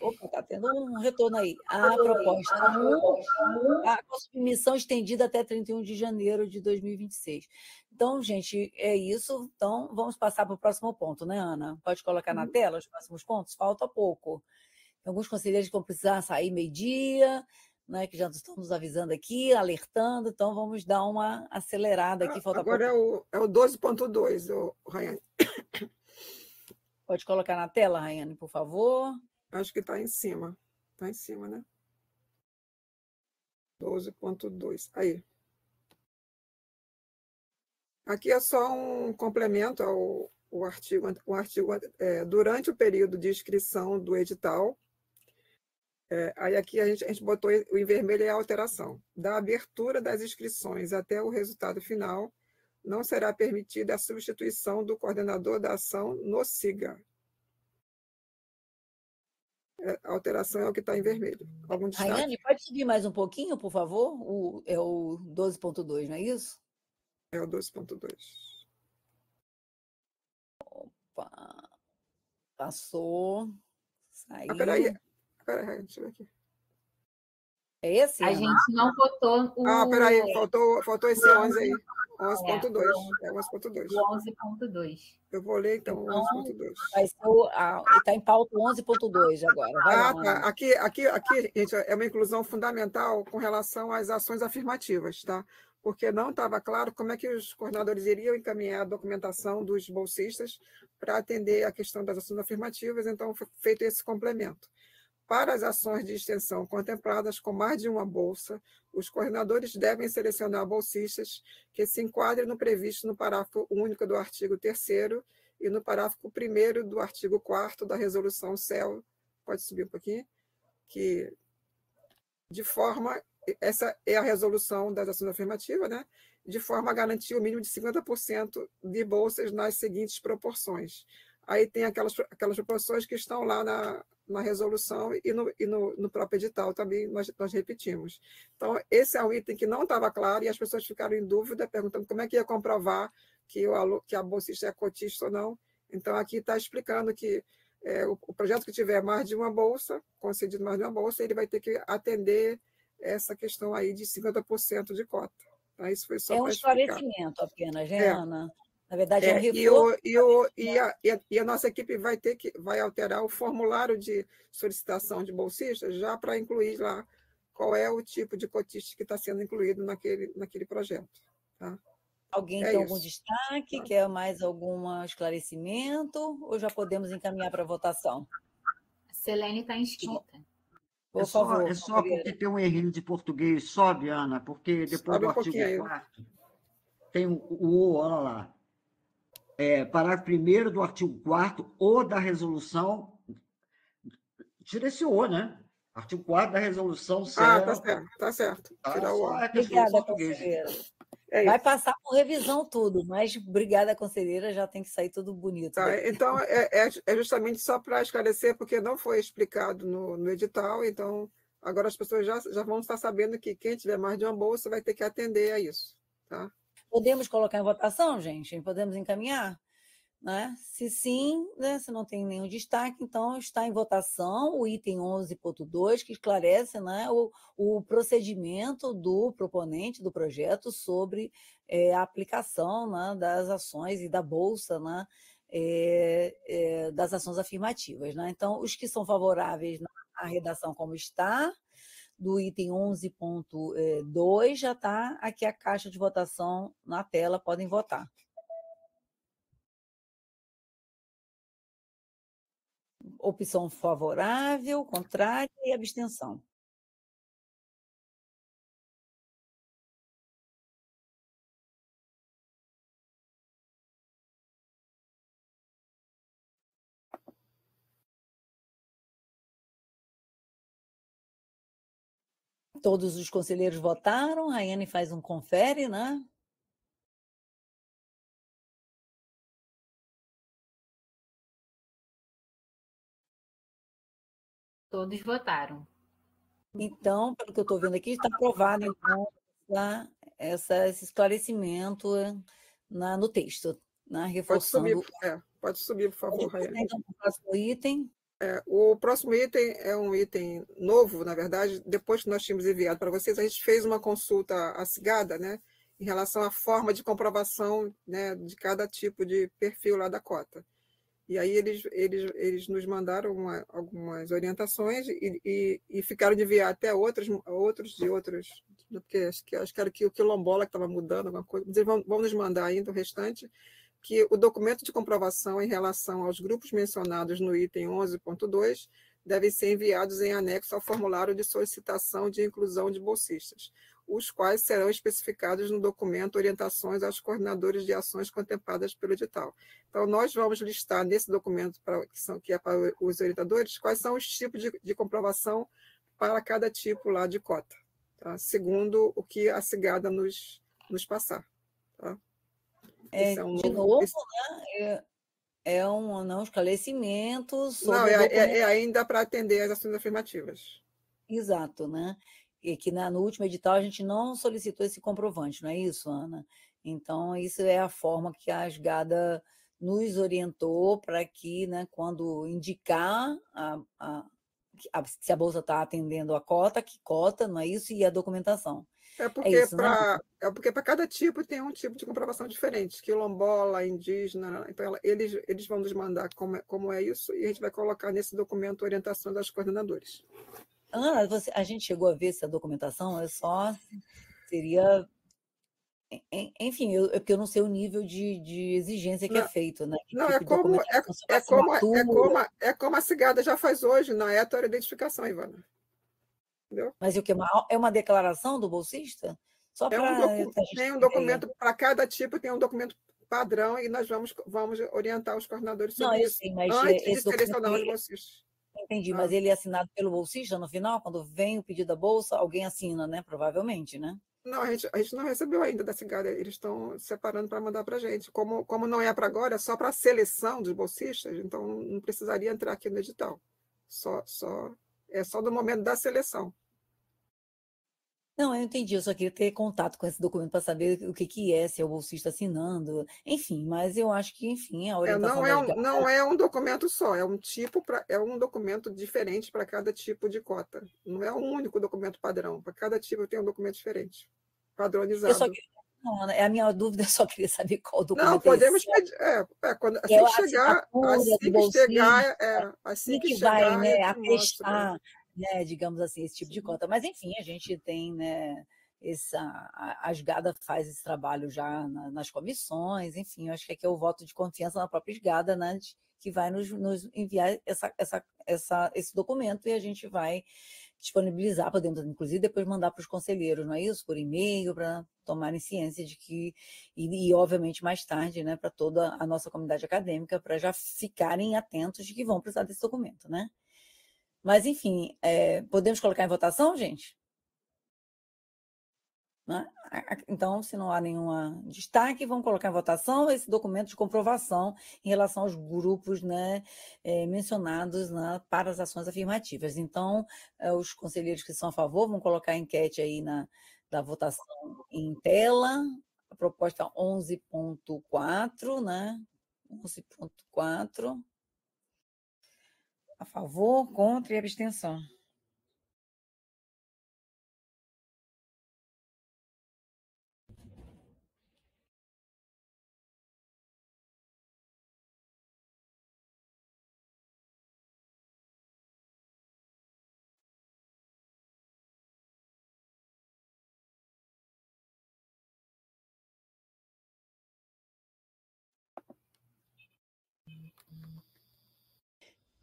Opa, está tendo um retorno aí. A proposta 1, a submissão estendida até 31 de janeiro de 2026. Então, gente, é isso. Então, vamos passar para o próximo ponto, né, Ana? Pode colocar na tela os próximos pontos? Falta pouco. Tem alguns conselheiros que vão precisar sair meio-dia, né, que já estão nos avisando aqui, alertando. Então, vamos dar uma acelerada aqui. Falta agora pouco. é o 12.2, Rayane. Pode colocar na tela, Rayane, por favor. Acho que está em cima. Está em cima, né? 12.2. Aí. Aqui é só um complemento ao durante o período de inscrição do edital, aí aqui a gente botou em vermelho a alteração. Da abertura das inscrições até o resultado final, não será permitida a substituição do coordenador da ação no SIGA. A alteração é o que está em vermelho. Algum destaque? Rayane, pode subir mais um pouquinho, por favor? É o 12.2, não é isso? É o 12.2. Opa. Passou. Saiu. Peraí, deixa eu ver aqui. É esse? A gente não votou o... peraí, faltou esse 11 aí. 11.2. É 11.2. O 11.2. Eu vou ler, então, 11.2. Está em pauta 11.2 agora. Vai lá, tá. Aqui, gente, é uma inclusão fundamental com relação às ações afirmativas, tá? Porque não estava claro como é que os coordenadores iriam encaminhar a documentação dos bolsistas para atender a questão das ações afirmativas, então foi feito esse complemento. Para as ações de extensão contempladas com mais de uma bolsa, os coordenadores devem selecionar bolsistas que se enquadrem no previsto no parágrafo único do artigo 3º e no parágrafo 1º do artigo 4º da resolução CEL, pode subir um pouquinho, que de forma, essa é a resolução das ações afirmativas, né? De forma a garantir o mínimo de 50% de bolsas nas seguintes proporções. Aí tem aquelas proporções que estão lá na resolução e no próprio edital também nós repetimos. Então, esse é um item que não estava claro e as pessoas ficaram em dúvida, perguntando como é que ia comprovar que a bolsista é cotista ou não. Então, aqui está explicando que o projeto que tiver mais de uma bolsa, concedido mais de uma bolsa, ele vai ter que atender essa questão aí de 50% de cota. Tá? Isso foi só um esclarecimento apenas, né, Ana? Na verdade, é um reforço. E a nossa equipe vai alterar o formulário de solicitação de bolsistas já para incluir lá qual é o tipo de cotista que está sendo incluído naquele projeto. Tá? Alguém tem algum destaque? Quer mais algum esclarecimento? Ou já podemos encaminhar para a votação? A Selene está inscrita. Por favor. É só porque tem um errinho de português. Sobe, Ana, porque depois do artigo 4º tem o O, olha lá. Parágrafo 1º do artigo 4º ou da resolução, tira esse O, né? Artigo 4º da resolução... Tá certo. Tira o O. Obrigada, conselheira. Vai passar por revisão tudo, mas obrigada, conselheira, já tem que sair tudo bonito. Tá, então, é justamente só para esclarecer, porque não foi explicado no edital, então agora as pessoas já vão estar sabendo que quem tiver mais de uma bolsa vai ter que atender a isso. Tá? Podemos colocar em votação, gente? Podemos encaminhar? Né? Se sim, né? Se não tem nenhum destaque, então está em votação o item 11.2, que esclarece, né, o procedimento do proponente do projeto sobre a aplicação, né, das ações e da bolsa, né, das ações afirmativas. Né? Então, os que são favoráveis à redação como está, do item 11.2, já está aqui a caixa de votação na tela, podem votar. Opção favorável, contrária e abstenção. Todos os conselheiros votaram, a Rayane faz um confere, né? Todos votaram. Então, pelo que eu estou vendo aqui, está aprovado, então, esse esclarecimento no texto, né? Reforçando. Pode subir, por favor, Rayane. Então, o próximo item. O próximo item é um item novo, na verdade. Depois que nós tínhamos enviado para vocês, a gente fez uma consulta assegada, né, em relação à forma de comprovação, né, de cada tipo de perfil lá da cota. E aí eles nos mandaram algumas orientações e ficaram de enviar até outros, porque acho que era o quilombola que estava mudando alguma coisa, mas eles vão nos mandar ainda o restante, que o documento de comprovação em relação aos grupos mencionados no item 11.2 devem ser enviados em anexo ao formulário de solicitação de inclusão de bolsistas. os quais serão especificados no documento Orientações aos Coordenadores de Ações contempladas pelo edital. Então, nós vamos listar nesse documento, que é para os orientadores, quais são os tipos de comprovação para cada tipo lá de cota, tá? Segundo o que a CIGADA nos passar. Tá? De novo, né? É um esclarecimento sobre... Não, é ainda para atender as ações afirmativas. Exato, né? E que no último edital a gente não solicitou esse comprovante, não é isso, Ana? Então, isso é a forma que a SGADA nos orientou para que, né, quando indicar se a Bolsa está atendendo a cota, que cota, não é isso? E a documentação. É porque para cada tipo tem um tipo de comprovação diferente, quilombola, indígena, então eles vão nos mandar como é isso, e a gente vai colocar nesse documento Orientação das Coordenadores. Ana, a gente chegou a ver essa documentação, seria... Enfim, porque eu não sei o nível de exigência que é feito, né? Não, é como a CIGADA já faz hoje na identificação, Ivana. Entendeu? Mas o que é uma declaração do bolsista? Só tem um documento para cada tipo, tem um documento padrão e nós vamos orientar os coordenadores sobre isso. Sei, mas antes de selecionar os bolsistas. Entendi, mas ele é assinado pelo bolsista no final? Quando vem o pedido da bolsa, alguém assina, né? Provavelmente, né? Não, a gente não recebeu ainda da CIGADA, eles estão separando para mandar para a gente. Como não é para agora, é só para a seleção dos bolsistas, então não precisaria entrar aqui no edital. É só do momento da seleção. Não, eu entendi, eu só queria ter contato com esse documento para saber o que é, se é o bolsista assinando, enfim, mas eu acho que, enfim, a orientação não é um documento só, é um documento diferente para cada tipo de cota. Não é um único documento padrão, para cada tipo tem um documento diferente, padronizado. A minha dúvida, eu só queria saber qual documento. Não, podemos pedir, assim que chegar, vai, né, atestar, né, digamos assim, esse tipo de cota. Mas, enfim, a gente tem, né, a SGADA faz esse trabalho já nas comissões, enfim, eu acho que aqui é o voto de confiança na própria SGADA, né, que vai nos enviar esse documento e a gente vai disponibilizar, podemos, inclusive, depois mandar para os conselheiros, não é isso? Por e-mail, para tomarem ciência de que, e obviamente mais tarde, né, para toda a nossa comunidade acadêmica, para já ficarem atentos de que vão precisar desse documento, né? Mas, enfim, podemos colocar em votação, gente? Né? Então, se não há nenhum destaque, vamos colocar em votação esse documento de comprovação em relação aos grupos, né, mencionados para as ações afirmativas. Então, os conselheiros que são a favor vão colocar a enquete aí da votação em tela, a proposta 11.4, né? 11.4. A favor, contra e abstenção.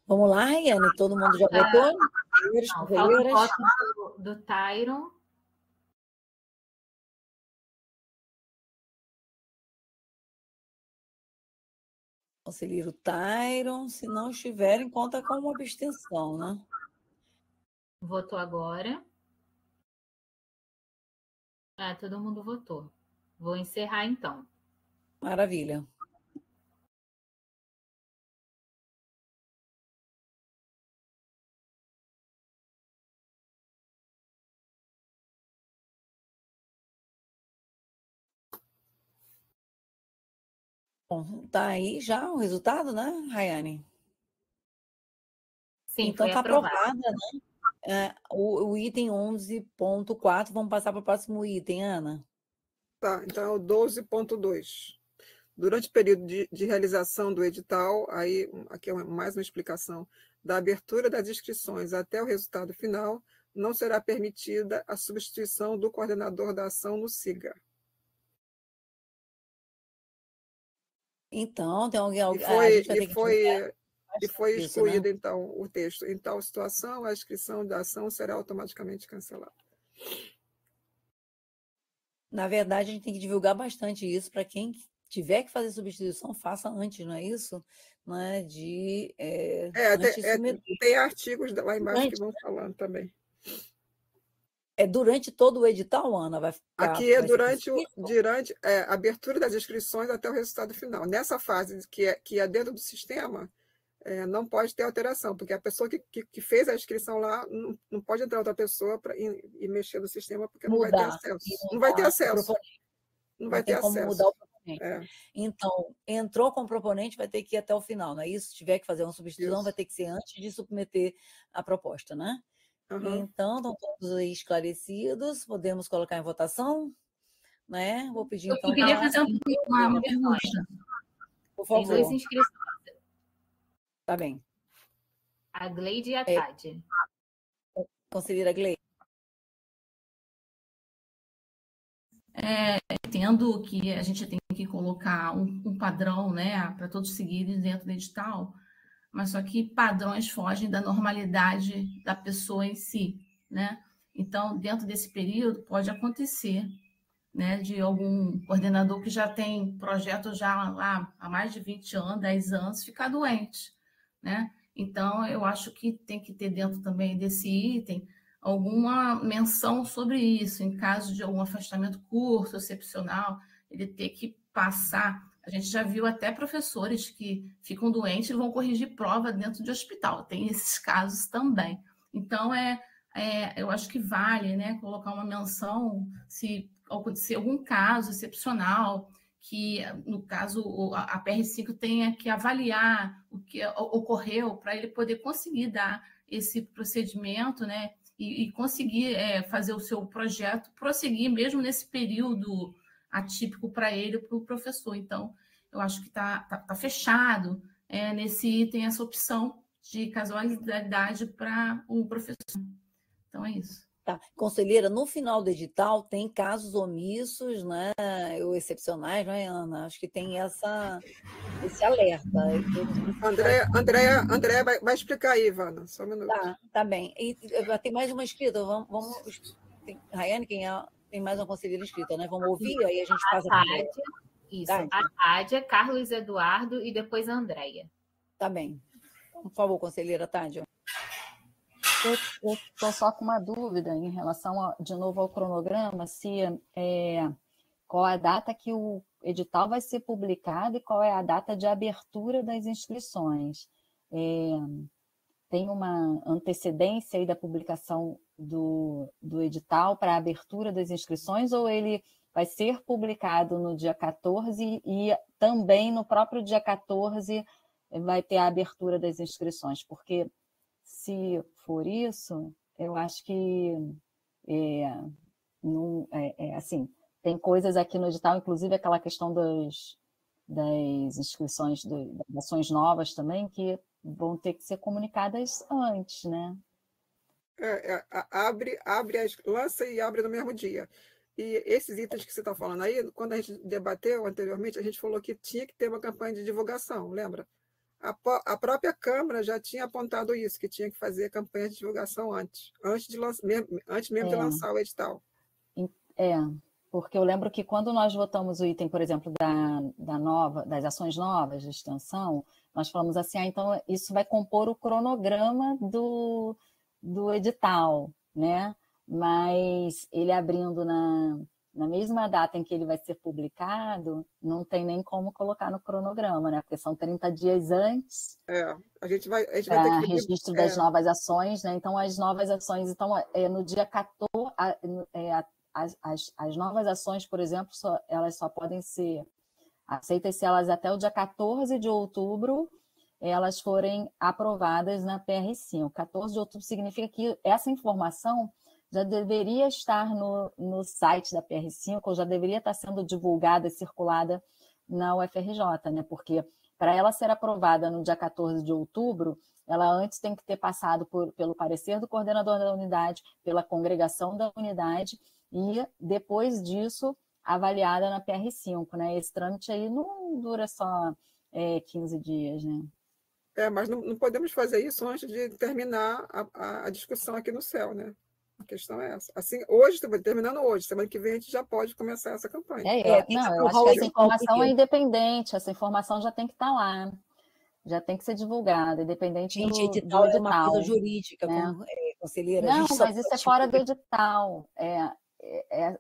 Vamos lá, Raiane, todo mundo já votou? Falta o voto do Tyron. Conselheiro Tyron, se não estiverem, conta com uma abstenção, né? Votou agora. Todo mundo votou. Vou encerrar, então. Maravilha. Bom, tá aí já o resultado, né, Raiane? Sim, então foi está aprovado. aprovada, né? O item 11.4, vamos passar para o próximo item, Ana. Tá, então é o 12.2. Durante o período de realização do edital, aí aqui é mais uma explicação, da abertura das inscrições até o resultado final, não será permitida a substituição do coordenador da ação no SIGA. Então, tem alguém... E foi excluído, né? Então, o texto. Em tal situação, a inscrição da ação será automaticamente cancelada. Na verdade, a gente tem que divulgar bastante isso para quem tiver que fazer substituição, faça antes, não é isso? Não é de antes de submeter. Tem artigos lá embaixo que vão falando também. É durante todo o edital, Ana? Aqui é durante a abertura das inscrições até o resultado final. Nessa fase que é dentro do sistema, não pode ter alteração, porque a pessoa que fez a inscrição lá não pode entrar outra pessoa e mexer no sistema, porque não vai ter acesso. Não vai ter acesso. Não vai ter acesso. Mudar o proponente. Então, entrou com o proponente, vai ter que ir até o final, não é isso? Se tiver que fazer uma substituição, vai ter que ser antes de submeter a proposta, né? Então, estão todos aí esclarecidos, podemos colocar em votação, né? Vou pedir, então... Eu queria fazer uma pergunta. Por favor. Tem 2 inscrições. Tá bem. A Gleide e a Tati. Conselheira Gleide. Entendo que a gente tem que colocar um padrão, né, para todos seguirem dentro do edital, mas só que padrões fogem da normalidade da pessoa em si, né? Então, dentro desse período, pode acontecer, né, de algum coordenador que já tem projeto já lá há mais de 20 anos, 10 anos, ficar doente, né? Então, eu acho que tem que ter dentro também desse item alguma menção sobre isso, em caso de algum afastamento curto, excepcional, ele ter que passar. A gente já viu até professores que ficam doentes e vão corrigir prova dentro de hospital, tem esses casos também. Então, eu acho que vale, né, colocar uma menção se acontecer algum caso excepcional, que, no caso, a PR5 tenha que avaliar o que ocorreu para ele poder conseguir dar esse procedimento, né, e conseguir fazer o seu projeto prosseguir mesmo nesse período atípico para ele, para o professor. Então, eu acho que está fechado nesse item essa opção de casualidade para o professor. Então, é isso. Tá. Conselheira, no final do edital tem casos omissos, né, ou excepcionais, não é, Ana? Acho que tem esse alerta. Andréia vai explicar aí, Ivana, só um minuto. Tá bem. E tem mais uma inscrita, Raiane, tem mais uma conselheira inscrita, né? Vamos ouvir, aí a gente passa a Tádia. Isso, a Tádia, Carlos Eduardo e depois a Andréia. Tá bem. Por favor, conselheira Tádia. Eu estou só com uma dúvida em relação, de novo, ao cronograma, qual a data que o edital vai ser publicado e qual é a data de abertura das inscrições. Tem uma antecedência aí da publicação do edital para a abertura das inscrições, ou ele vai ser publicado no dia 14 e também no próprio dia 14 vai ter a abertura das inscrições? Porque, se for isso, eu acho que assim, tem coisas aqui no edital, inclusive aquela questão das inscrições, das ações novas também, que vão ter que ser comunicadas antes, né? Lança e abre no mesmo dia. E esses itens que você está falando aí, quando a gente debateu anteriormente, a gente falou que tinha que ter uma campanha de divulgação, lembra? A própria Câmara já tinha apontado isso, que tinha que fazer campanha de divulgação antes mesmo de lançar o edital. Porque eu lembro que quando nós votamos o item, por exemplo, das ações novas de extensão, nós falamos assim, então isso vai compor o cronograma do edital, né? Mas ele abrindo na mesma data em que ele vai ser publicado, não tem nem como colocar no cronograma, né? Porque são 30 dias antes. A gente vai ter que registro das novas ações, né? Então, as novas ações, no dia 14, as novas ações, por exemplo, elas só podem ser aceitas se elas até o dia 14 de outubro elas forem aprovadas na PR5. 14 de outubro significa que essa informação já deveria estar no site da PR5, ou já deveria estar sendo divulgada e circulada na UFRJ, né? Porque para ela ser aprovada no dia 14 de outubro, ela antes tem que ter passado pelo parecer do coordenador da unidade, pela congregação da unidade, e depois disso avaliada na PR5, né? Esse trâmite aí não dura só 15 dias, né? Mas não podemos fazer isso antes de terminar a discussão aqui no CEL, né? A questão é essa. Assim, hoje, terminando hoje, semana que vem a gente já pode começar essa campanha. Não, eu acho que essa informação é independente, essa informação já tem que estar lá, já tem que ser divulgada, independente do edital. É uma coisa jurídica, né? conselheira. Não, mas isso é fora do edital.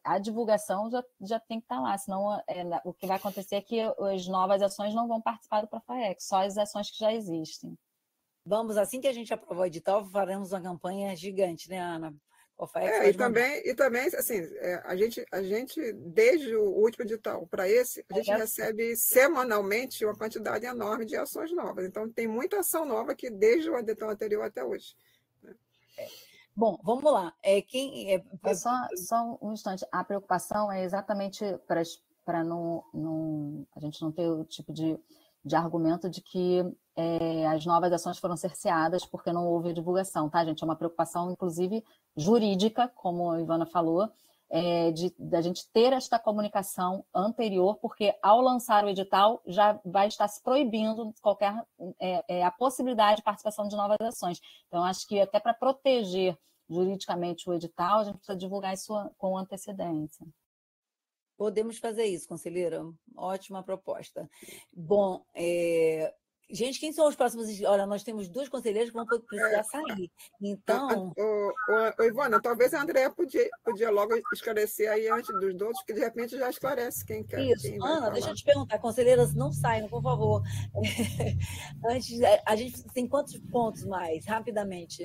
A divulgação já tem que estar lá, senão o que vai acontecer é que as novas ações não vão participar do Profaex, só as ações que já existem. Vamos, assim que a gente aprovar o edital, faremos uma campanha gigante, né, Ana? E também, assim, a gente, desde o último edital para esse, a gente recebe semanalmente uma quantidade enorme de ações novas. Então, tem muita ação nova aqui desde o edital anterior até hoje. Bom, vamos lá. Só um instante. A preocupação é exatamente para a gente não ter o tipo de argumento de que as novas ações foram cerceadas porque não houve divulgação, tá, gente? É uma preocupação, inclusive, jurídica, como a Ivana falou, da gente ter esta comunicação anterior, porque ao lançar o edital já vai estar se proibindo qualquer a possibilidade de participação de novas ações. Então, acho que até para proteger juridicamente o edital, a gente precisa divulgar isso com antecedência. Podemos fazer isso, conselheira. Ótima proposta. Bom, gente, quem são os próximos? Olha, nós temos 2 conselheiros que vão precisar sair. Então... Ivana, talvez a Andréa podia logo esclarecer aí antes dos outros, que de repente já esclarece quem quer. Isso. Ana, deixa eu te perguntar, conselheiras, não saiam, por favor. Antes, a gente tem quantos pontos mais, rapidamente?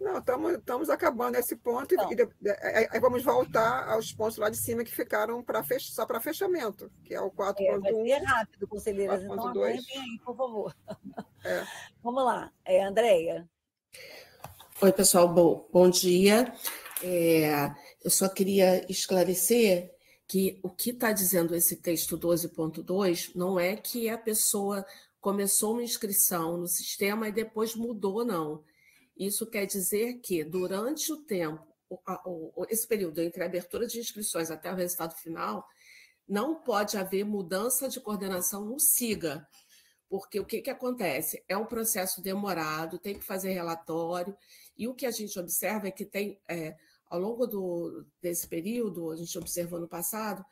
Não, estamos acabando esse ponto e vamos voltar aos pontos lá de cima que ficaram só para fechamento, que é o 4.1. Vai ser rápido, conselheiras, então aguentem aí, por favor. Vamos lá, Andréia. Oi, pessoal, bom dia. Eu só queria esclarecer que o que está dizendo esse texto 12.2 não é que a pessoa começou uma inscrição no sistema e depois mudou, não. Isso quer dizer que, durante o tempo, esse período entre a abertura de inscrições até o resultado final, não pode haver mudança de coordenação no SIGA, porque o que acontece? É um processo demorado, tem que fazer relatório, e o que a gente observa é que tem, ao longo desse período, a gente observou no passado,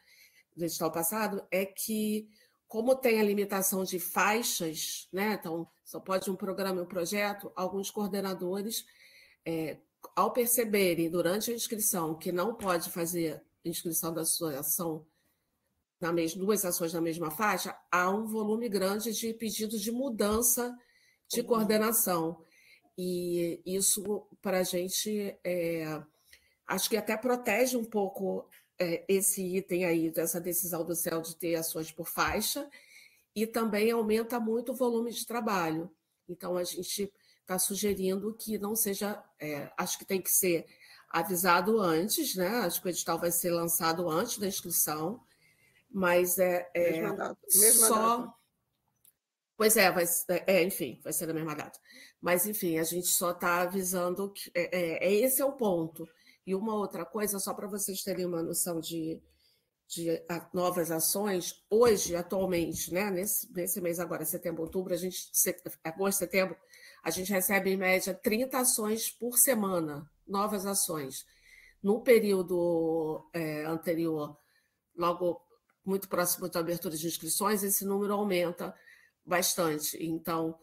no edital passado, é que, como tem a limitação de faixas, né? Então, só pode um programa e um projeto, alguns coordenadores, ao perceberem durante a inscrição que não pode fazer inscrição da sua ação, duas ações na mesma faixa, há um volume grande de pedidos de mudança de coordenação. E isso, para a gente, acho que até protege um pouco esse item aí, dessa decisão do CEL de ter ações por faixa, e também aumenta muito o volume de trabalho. Então, a gente está sugerindo que não seja... acho que tem que ser avisado antes, né? Acho que o edital vai ser lançado antes da inscrição, mas mesma data. Pois enfim, vai ser na mesma data. Mas, enfim, a gente só está avisando que esse é o ponto. E uma outra coisa, só para vocês terem uma noção de novas ações, hoje, atualmente, né, nesse mês agora, setembro, outubro, agosto, setembro, a gente recebe, em média, 30 ações por semana, novas ações. No período anterior, logo muito próximo da abertura de inscrições, esse número aumenta bastante. Então,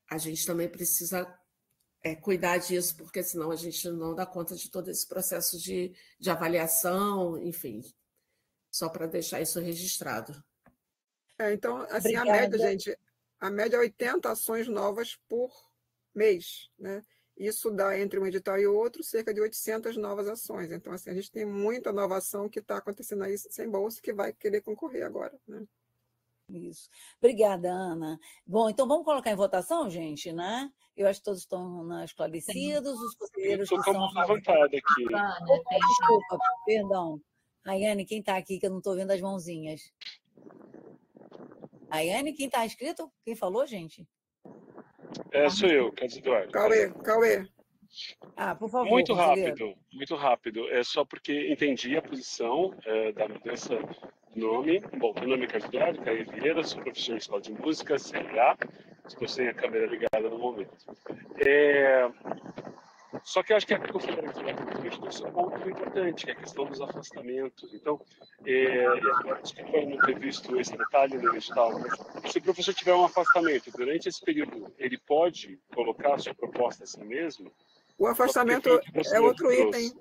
a gente também precisa cuidar disso, porque senão a gente não dá conta de todo esse processo de avaliação, enfim, só para deixar isso registrado. Então, assim, a média é 80 ações novas por mês, né? Isso dá, entre um edital e outro, cerca de 800 novas ações. Então, assim, a gente tem muita inovação que está acontecendo aí sem bolsa, que vai querer concorrer agora, né? Isso. Obrigada, Ana. Bom, então vamos colocar em votação, gente, né? Eu acho que todos estão esclarecidos, os conselheiros que são... levantada aqui. Desculpa, perdão. Raiane, quem está aqui, que eu não estou vendo as mãozinhas? Raiane, quem está inscrito? Quem falou, gente? Sou eu, Carlos Eduardo. Cauê. Por favor, muito rápido. É só porque entendi a posição da mudança do nome. Bom, meu nome é Carlos Eduardo, Caio Vieira, sou professor de escola de música, CNA. Estou sem a câmera ligada no momento. Só que eu acho que a confederação trouxe um ponto importante, que é a questão dos afastamentos. Então, desculpa eu não ter visto esse detalhe no edital, mas se o professor tiver um afastamento durante esse período, ele pode colocar a sua proposta assim mesmo? O afastamento é outro item.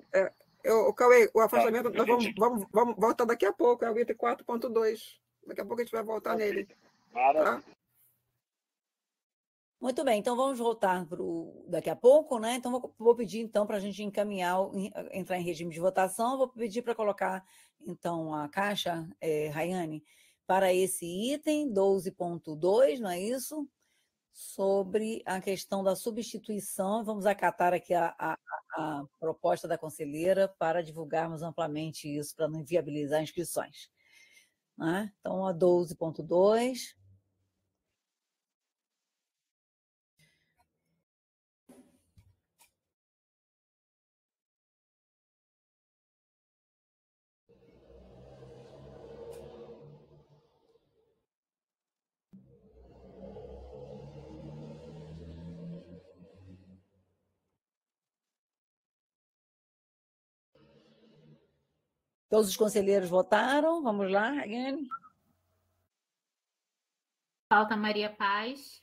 Cauê, o afastamento, nós vamos voltar daqui a pouco, é o item 4.2. Daqui a pouco a gente vai voltar nele. Tá? Muito bem, então vamos voltar para daqui a pouco, né? Então vou pedir então para a gente entrar em regime de votação. Vou pedir para colocar então a caixa, Rayane, para esse item 12.2, não é isso? Sobre a questão da substituição. Vamos acatar aqui a proposta da conselheira para divulgarmos amplamente isso, para não inviabilizar inscrições. Né? Então, a 12.2. Todos os conselheiros votaram. Vamos lá, Rayane. Falta Maria Paz.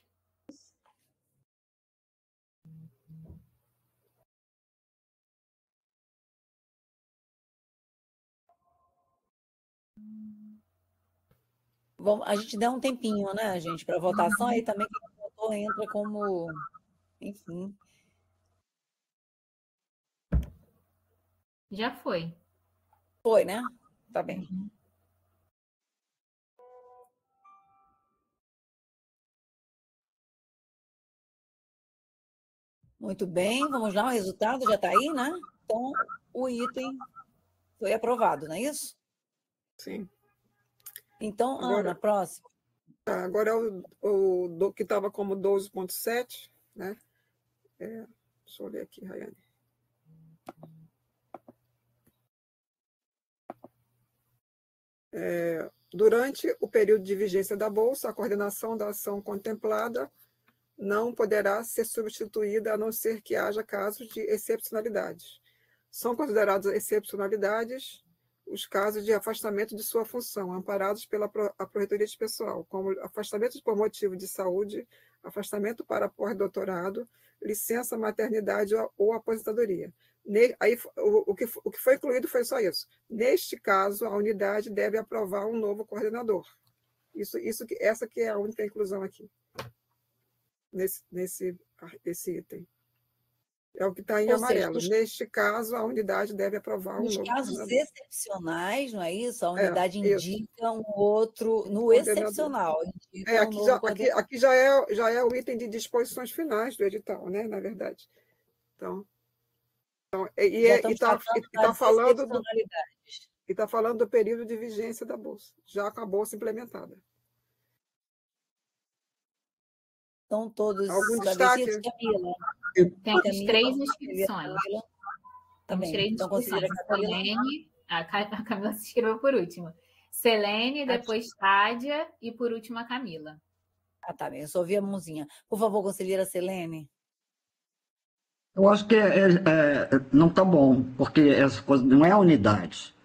A gente dá um tempinho, né, gente, para votação. Aí também quem votou entra como... Enfim. Já foi. Foi, né? Tá bem. Muito bem, vamos lá, o resultado já está aí, né? Então, o item foi aprovado, não é isso? Sim. Então, Agora, Ana, próximo. Agora é o que estava como 12.7, né? Deixa eu ler aqui, Rayane. Durante o período de vigência da Bolsa, a coordenação da ação contemplada não poderá ser substituída a não ser que haja casos de excepcionalidade. São considerados excepcionalidades os casos de afastamento de sua função, amparados pela Pró-Reitoria de Pessoal, como afastamento por motivo de saúde, afastamento para pós-doutorado, licença maternidade ou aposentadoria. Aí, o que foi incluído foi só isso. Neste caso, a unidade deve aprovar um novo coordenador. Essa que é a única inclusão aqui, nesse item. É o que está em amarelo. Neste caso, a unidade deve aprovar um novo coordenador. Nos casos excepcionais, não é isso? A unidade indica um outro, no excepcional. Aqui já é o item de disposições finais do edital, né, na verdade. Então está falando do período de vigência da Bolsa, já com a Bolsa implementada. Estão todos algum destaque? Camila? Temos 3 inscrições. Temos 3 inscrições. Selene, a Camila se inscreveu por último. Selene, depois Tádia e por último a Camila. Tá bem, eu só ouvi a mãozinha. Por favor, conselheira Selene. Eu acho que não está bom, porque essa coisa não é a unidade.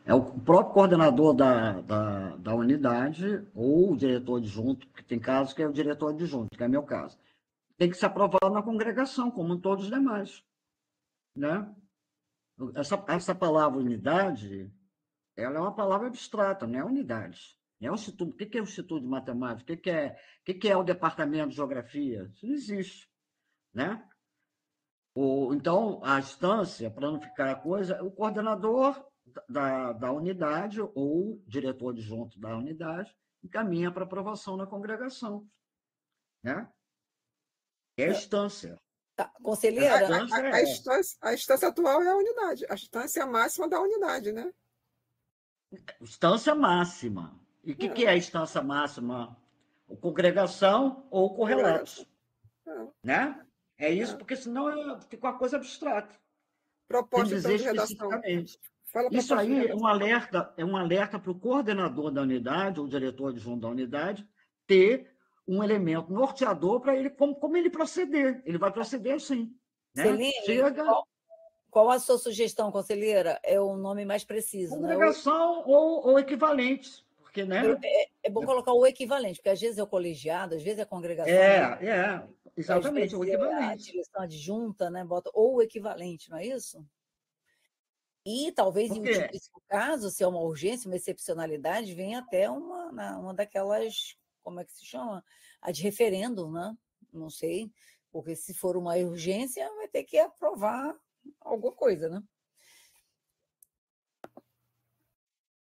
É o próprio coordenador da unidade ou o diretor adjunto, porque tem casos que é o diretor adjunto, que é meu caso. Tem que ser aprovado na congregação, como em todos os demais. Né? Essa palavra unidade, ela é uma palavra abstrata, não é unidade. Não é o instituto. O que é o Instituto de Matemática? O que é o Departamento de Geografia? Isso não existe. Né? Então, a instância, para não ficar a coisa, o coordenador da unidade ou diretor adjunto da unidade encaminha para aprovação na congregação. Né? É a instância. Tá. Conselheira? A instância atual é a unidade. A instância máxima da unidade, né? Instância máxima. E o que é a instância máxima? O congregação ou o correlato. Né? É isso, porque senão fica uma coisa abstrata. Proposta então, de redação. Isso aí é um alerta para o coordenador da unidade, ou diretor adjunto da unidade, ter um elemento norteador para ele, como ele proceder. Ele vai proceder assim. né? Celene, Chega... qual a sua sugestão, conselheira? É o nome mais preciso, congregação, né? ou equivalentes, porque, né? É bom colocar o equivalente, porque às vezes é o colegiado, às vezes é a congregação. Exatamente, o equivalente. A direção adjunta, né? Bota ou o equivalente, não é isso? E talvez, em último caso, se é uma urgência, uma excepcionalidade, venha até uma daquelas, como é que se chama? A de referendo, né? Não sei, porque se for uma urgência, vai ter que aprovar alguma coisa, né?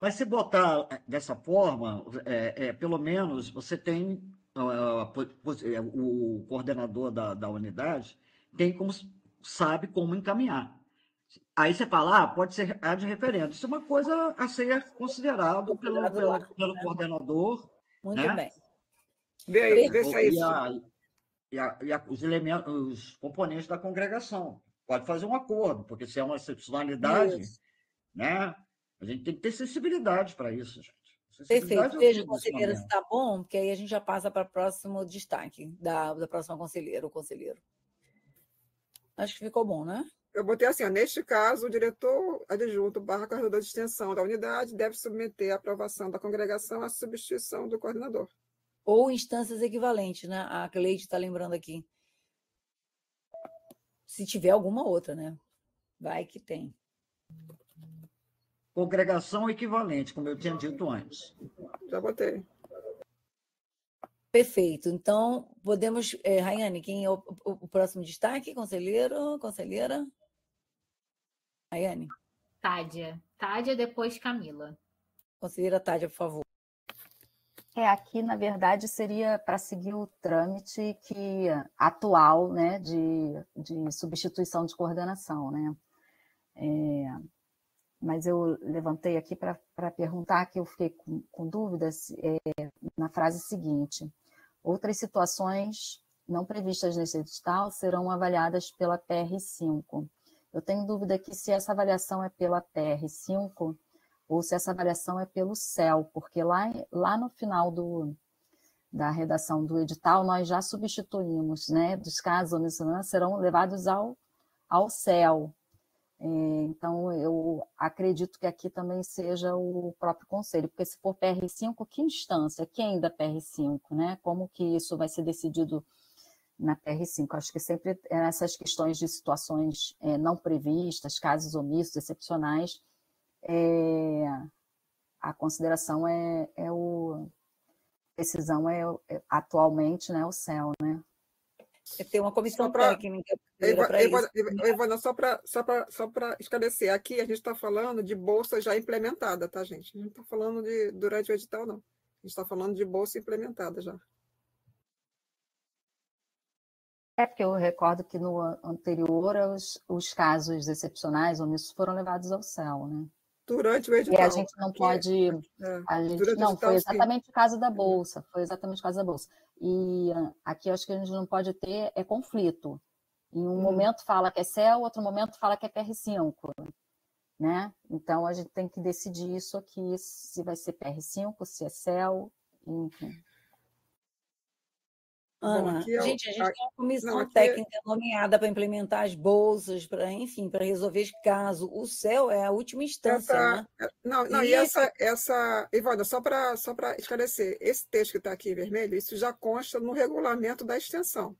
Mas se botar dessa forma, pelo menos você tem o coordenador da unidade, sabe como encaminhar. Aí você fala, pode ser a de referendo. Isso é uma coisa a ser considerado pelo coordenador. Muito né? bem. Vê se é isso. Os elementos, os componentes da congregação. Pode fazer um acordo, porque se é uma excepcionalidade, né? A gente tem que ter sensibilidade para isso, gente. Perfeito. Veja, conselheira, se está bom, porque aí a gente já passa para o próximo destaque da próxima conselheira ou conselheiro. Acho que ficou bom, né? Eu botei assim, neste caso, o diretor adjunto / coordenador de extensão da unidade deve submeter à aprovação da congregação a substituição do coordenador. Ou instâncias equivalentes, né? A Cleide está lembrando aqui. Se tiver alguma outra, né? Vai que tem. Congregação equivalente, como eu tinha dito antes. Já botei. Perfeito. Então, podemos... Rayane, quem é o próximo destaque? Conselheiro? Conselheira? Rayane? Tádia. Tádia, depois Camila. Conselheira Tádia, por favor. Aqui, na verdade, seria para seguir o trâmite atual, né, de substituição de coordenação, né? Mas eu levantei aqui para perguntar, que eu fiquei com dúvidas, na frase seguinte: outras situações não previstas nesse edital serão avaliadas pela PR5. Eu tenho dúvida aqui se essa avaliação é pela PR5 ou se essa avaliação é pelo CEL, porque lá no final da redação do edital nós já substituímos, né, dos casos omissos serão levados ao CEL. Então, eu acredito que aqui também seja o próprio conselho, porque se for PR5, que instância? Quem da PR5, né? Como que isso vai ser decidido na PR5? Acho que sempre essas questões de situações não previstas, casos omissos, excepcionais, a consideração decisão atualmente, né, o CEL, né? Tem uma comissão técnica para isso. Ivana, só para esclarecer, aqui a gente está falando de bolsa já implementada, tá, gente? A gente não está falando de durante o edital, não. A gente está falando de bolsa implementada já. Porque eu recordo que no anterior os casos excepcionais omissos foram levados ao CEL, né? Durante o edital. E a gente não pode... foi exatamente o caso da Bolsa. Foi exatamente o caso da Bolsa. E aqui eu acho que a gente não pode ter conflito. Em um momento fala que é CEL, outro momento fala que é PR5. Né? Então, a gente tem que decidir isso aqui, se vai ser PR5, se é CEL, enfim. Ana, gente tem uma comissão técnica nomeada para implementar as bolsas, para resolver caso. O CEL é a última instância, né? E Ivana, só para esclarecer, esse texto que está aqui em vermelho, isso já consta no regulamento da extensão.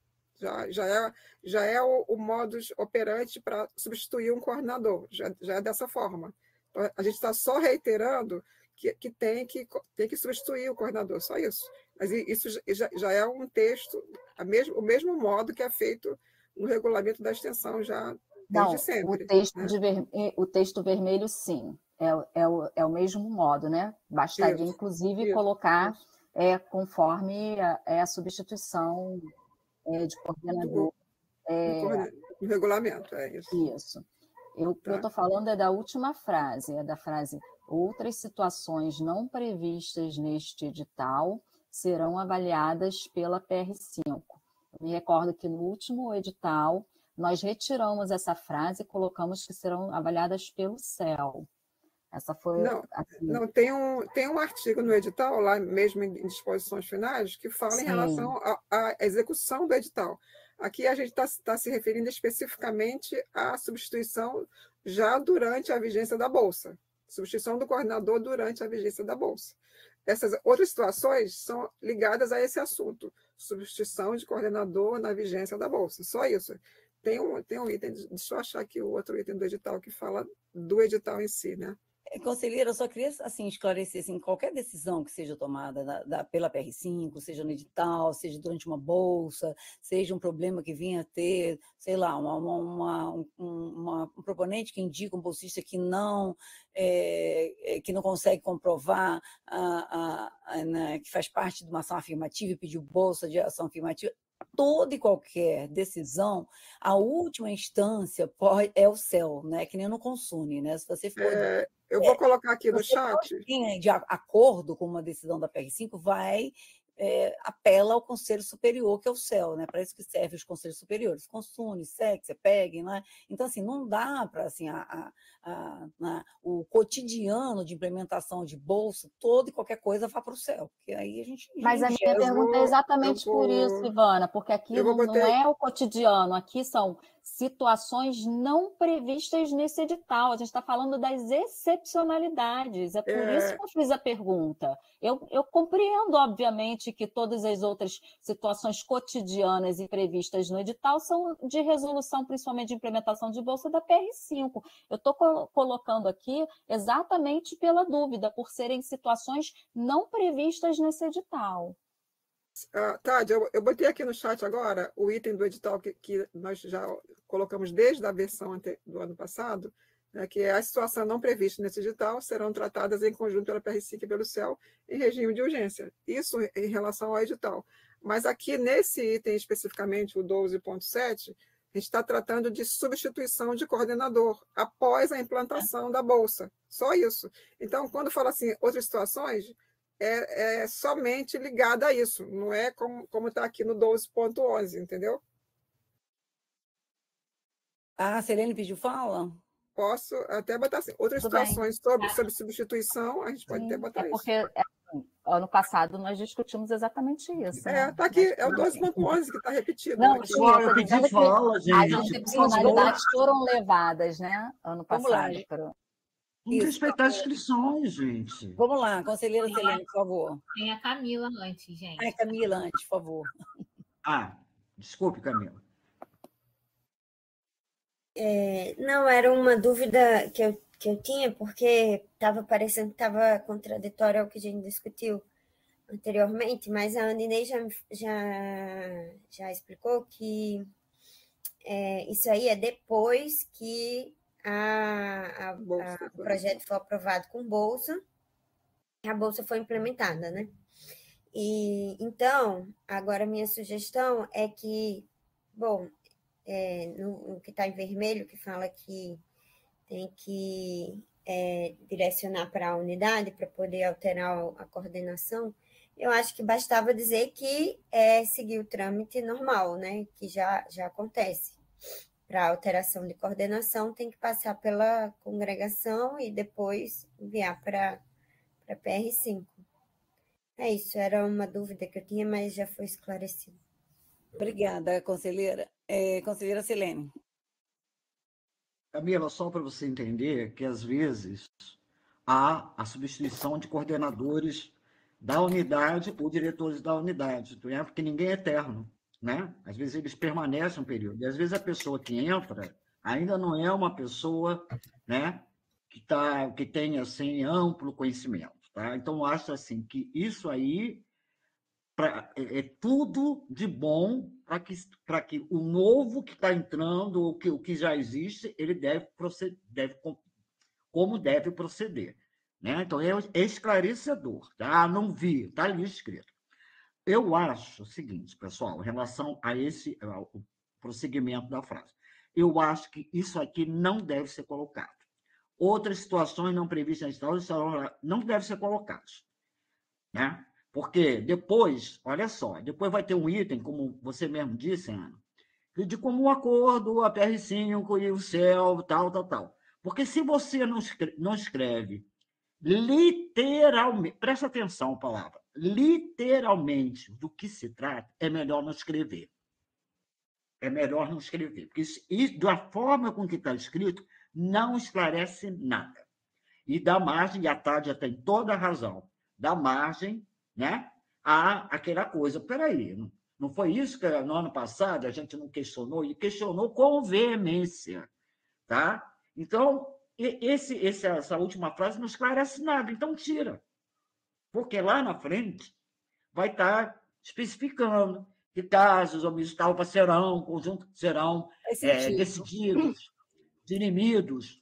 Já é o modus operandi para substituir um coordenador, já é dessa forma. Então, a gente está só reiterando que tem que substituir o coordenador, só isso. Mas isso já é um texto, o mesmo modo que é feito no regulamento da extensão já desde sempre. O texto vermelho, sim, é o mesmo modo, né? Bastaria, inclusive, colocar conforme a substituição de coordenador. No regulamento, é isso. Isso. O que eu estou falando é da última frase, da frase: outras situações não previstas neste edital serão avaliadas pela PR5. Eu me recordo que no último edital nós retiramos essa frase e colocamos que serão avaliadas pelo CEL. Essa foi... Não, tem um artigo no edital, lá mesmo em disposições finais, que fala em relação à execução do edital. Aqui a gente está se referindo especificamente à substituição já durante a vigência da Bolsa. Substituição do coordenador durante a vigência da Bolsa. Essas outras situações são ligadas a esse assunto, substituição de coordenador na vigência da Bolsa. Só isso. Tem um item, deixa eu achar aqui o outro item do edital que fala do edital em si, né? Conselheira, eu só queria assim, esclarecer, assim, qualquer decisão que seja tomada pela PR5, seja no edital, seja durante uma bolsa, seja um problema que venha a ter, sei lá, um proponente que indica um bolsista que não consegue comprovar né, que faz parte de uma ação afirmativa e pediu bolsa de ação afirmativa, toda e qualquer decisão, a última instância é o CEL, né? Que nem no Consune, né? Se você for... eu vou colocar aqui no chat. De acordo com uma decisão da PR5, apela ao Conselho Superior, que é o CEL, né? Para isso que servem os Conselhos Superiores. Consune, SEC, CEPEG, né? Então, assim, não dá para, assim, o cotidiano de implementação de bolsa, toda e qualquer coisa vá para o CEL, porque aí a gente... Mas a minha pergunta é exatamente por isso, Ivana, porque aqui não é o cotidiano, aqui são situações não previstas nesse edital. A gente está falando das excepcionalidades. É por isso que eu fiz a pergunta. Eu compreendo, obviamente, que todas as outras situações cotidianas e previstas no edital são de resolução, principalmente de implementação de bolsa da PR5. Eu estou colocando aqui exatamente pela dúvida, por serem situações não previstas nesse edital. Tade, eu botei aqui no chat agora o item do edital que nós já colocamos desde a versão do ano passado, né, que é a situação não prevista nesse edital serão tratadas em conjunto pela PR5 e pelo CEL em regime de urgência. Isso em relação ao edital. Mas aqui, nesse item especificamente, o 12.7, a gente está tratando de substituição de coordenador após a implantação da Bolsa. Só isso. Então, quando fala assim, outras situações... É somente ligada a isso, não é como está aqui no 12.11, entendeu? A Selene pediu fala? Posso até botar assim. Outras situações sobre substituição, a gente pode até botar isso. Porque ano passado nós discutimos exatamente isso. Está aqui, é o 12.11 que está repetido. Não, aqui. eu pedi fala, gente. As excepcionalidades foram levadas, né? Ano passado. Vamos respeitar as inscrições, gente. Vamos lá, conselheira Selene, por favor. Tem a Camila antes, gente. Ai, Camila antes, por favor. Desculpe, Camila. Não, era uma dúvida que eu tinha, porque estava parecendo que estava contraditório ao que a gente discutiu anteriormente, mas a Andinei já explicou que isso aí é depois que o projeto foi aprovado com bolsa, a bolsa foi implementada, né? E então, agora minha sugestão é que, no que está em vermelho, que fala que tem que direcionar para a unidade para poder alterar a coordenação, eu acho que bastava dizer que seguir o trâmite normal, né? Que já acontece. Para alteração de coordenação, tem que passar pela congregação e depois enviar para a PR5. É isso, era uma dúvida que eu tinha, mas já foi esclarecido. Obrigada, conselheira. Conselheira Selene. Camila, só para você entender que, às vezes, há a substituição de coordenadores da unidade ou diretores da unidade, porque ninguém é eterno. Né? Às vezes eles permanecem um período, e às vezes a pessoa que entra ainda não é uma pessoa, né, que tem assim, amplo conhecimento. Tá? Então, eu acho assim, que isso aí é tudo de bom para que o novo que está entrando, o que já existe, ele como deve proceder. Né? Então, é esclarecedor. Tá? Não vi, está ali escrito. Eu acho o seguinte, pessoal, em relação a ao prosseguimento da frase. Eu acho que isso aqui não deve ser colocado. Outras situações não previstas em edital não devem ser colocadas. Né? Porque depois, olha só, depois vai ter um item, como você mesmo disse, Ana, de como um acordo, a PR5 e o CEL, tal. Porque se você não escreve literalmente, presta atenção à palavra, literalmente do que se trata, é melhor não escrever. é melhor não escrever, porque isso, da forma com que está escrito, não esclarece nada. E dá margem, e a Tádia tem toda a razão, dá margem, né, a aquela coisa. Peraí, não foi isso que no ano passado a gente não questionou, e questionou com veemência. Tá? Então, essa última frase não esclarece nada, então tira. Porque lá na frente vai estar especificando que casos homicídios tal serão, conjunto serão decididos, dirimidos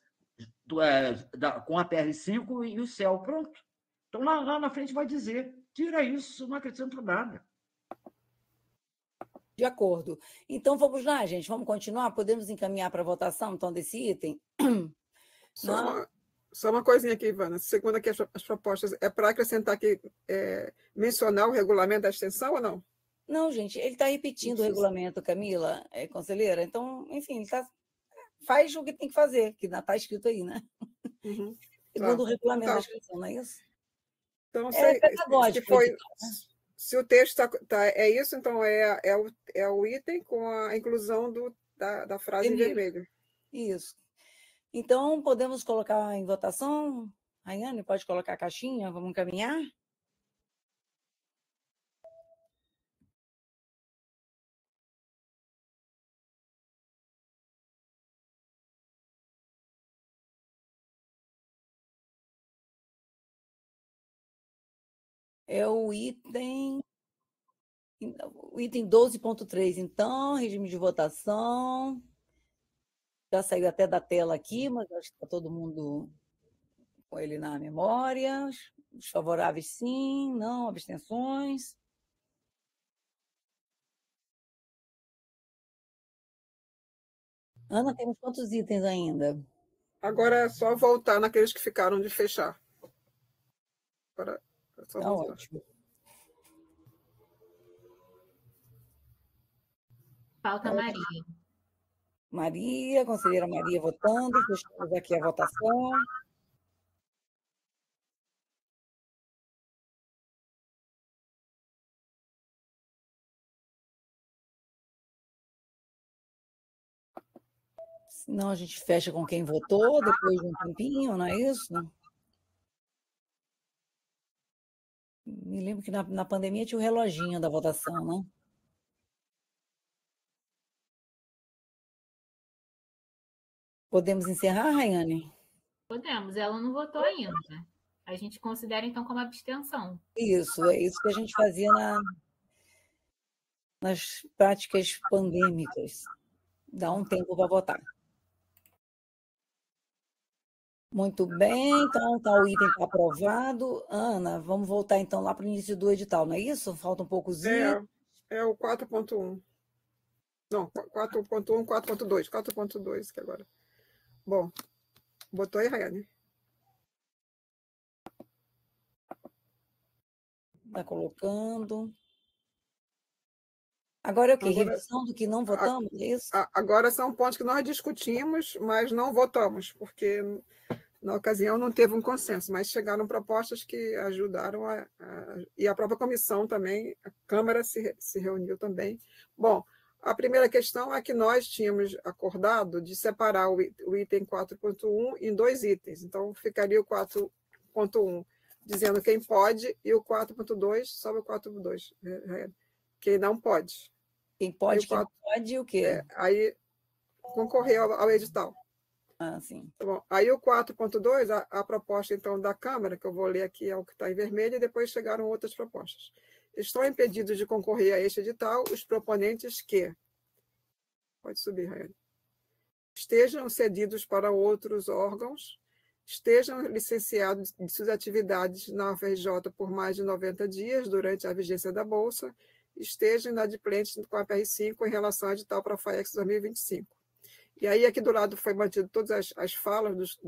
com a PR5 e o CEL. Pronto. Então, lá na frente vai dizer, tira isso, não acrescenta nada. De acordo. Então, vamos lá, gente. Vamos continuar? Podemos encaminhar para a votação, então, desse item? Só uma coisinha aqui, Ivana. Segundo aqui as propostas, é para acrescentar aqui, mencionar o regulamento da extensão ou não? Não, gente, ele está repetindo o regulamento, Camila, conselheira. Então, enfim, ele faz o que tem que fazer, que está escrito aí, né? Uhum. Segundo o regulamento da extensão, não é isso? Então, pedagógico. Se o texto é isso, então é o item com a inclusão da frase em vermelho. Isso. Então, podemos colocar em votação? Rayane, pode colocar a caixinha? Vamos encaminhar? É o item 12.3. Então, regime de votação. Já saiu até da tela aqui, mas acho que está todo mundo com ele na memória. Os favoráveis, sim, não, abstenções. Ana, temos quantos itens ainda? Agora é só voltar naqueles que ficaram de fechar. Agora é só voltar. Ótimo. Falta Maria. Maria, conselheira Maria votando. Fechamos aqui a votação. Senão a gente fecha com quem votou depois de um tempinho, não é isso? Me lembro que na pandemia tinha o reloginho da votação, né? Podemos encerrar, Rayane? Podemos, ela não votou ainda. A gente considera, então, como abstenção. Isso, é isso que a gente fazia nas práticas pandêmicas. Dá um tempo para votar. Muito bem, então tá, o item está aprovado. Ana, vamos voltar então lá para o início do edital, não é isso? Falta um poucozinho. É o 4.1. Não, 4.1, 4.2. 4.2 que agora. Bom, botou aí, Rayane? Está colocando. Agora é o quê? Revisão do que não votamos, é isso? Agora são pontos que nós discutimos, mas não votamos, porque na ocasião não teve um consenso, mas chegaram propostas que ajudaram e a própria comissão também, a Câmara se reuniu também. Bom, a primeira questão é que nós tínhamos acordado de separar o item 4.1 em dois itens. Então, ficaria o 4.1 dizendo quem pode e o 4.2 sobre o 4.2. Quem não pode. Quem pode, quem não pode, o quê? Aí, concorrer ao edital. Ah, sim. Bom, aí o 4.2, a proposta, então, da Câmara, que eu vou ler aqui, é o que está em vermelho, e depois chegaram outras propostas. Estão impedidos de concorrer a este edital os proponentes que... Pode subir, Rayane. Estejam cedidos para outros órgãos, estejam licenciados de suas atividades na UFRJ por mais de 90 dias durante a vigência da Bolsa, estejam inadimplentes com a PR5 em relação ao edital para a FAEX 2025. E aí, aqui do lado, foi mantido todas as falas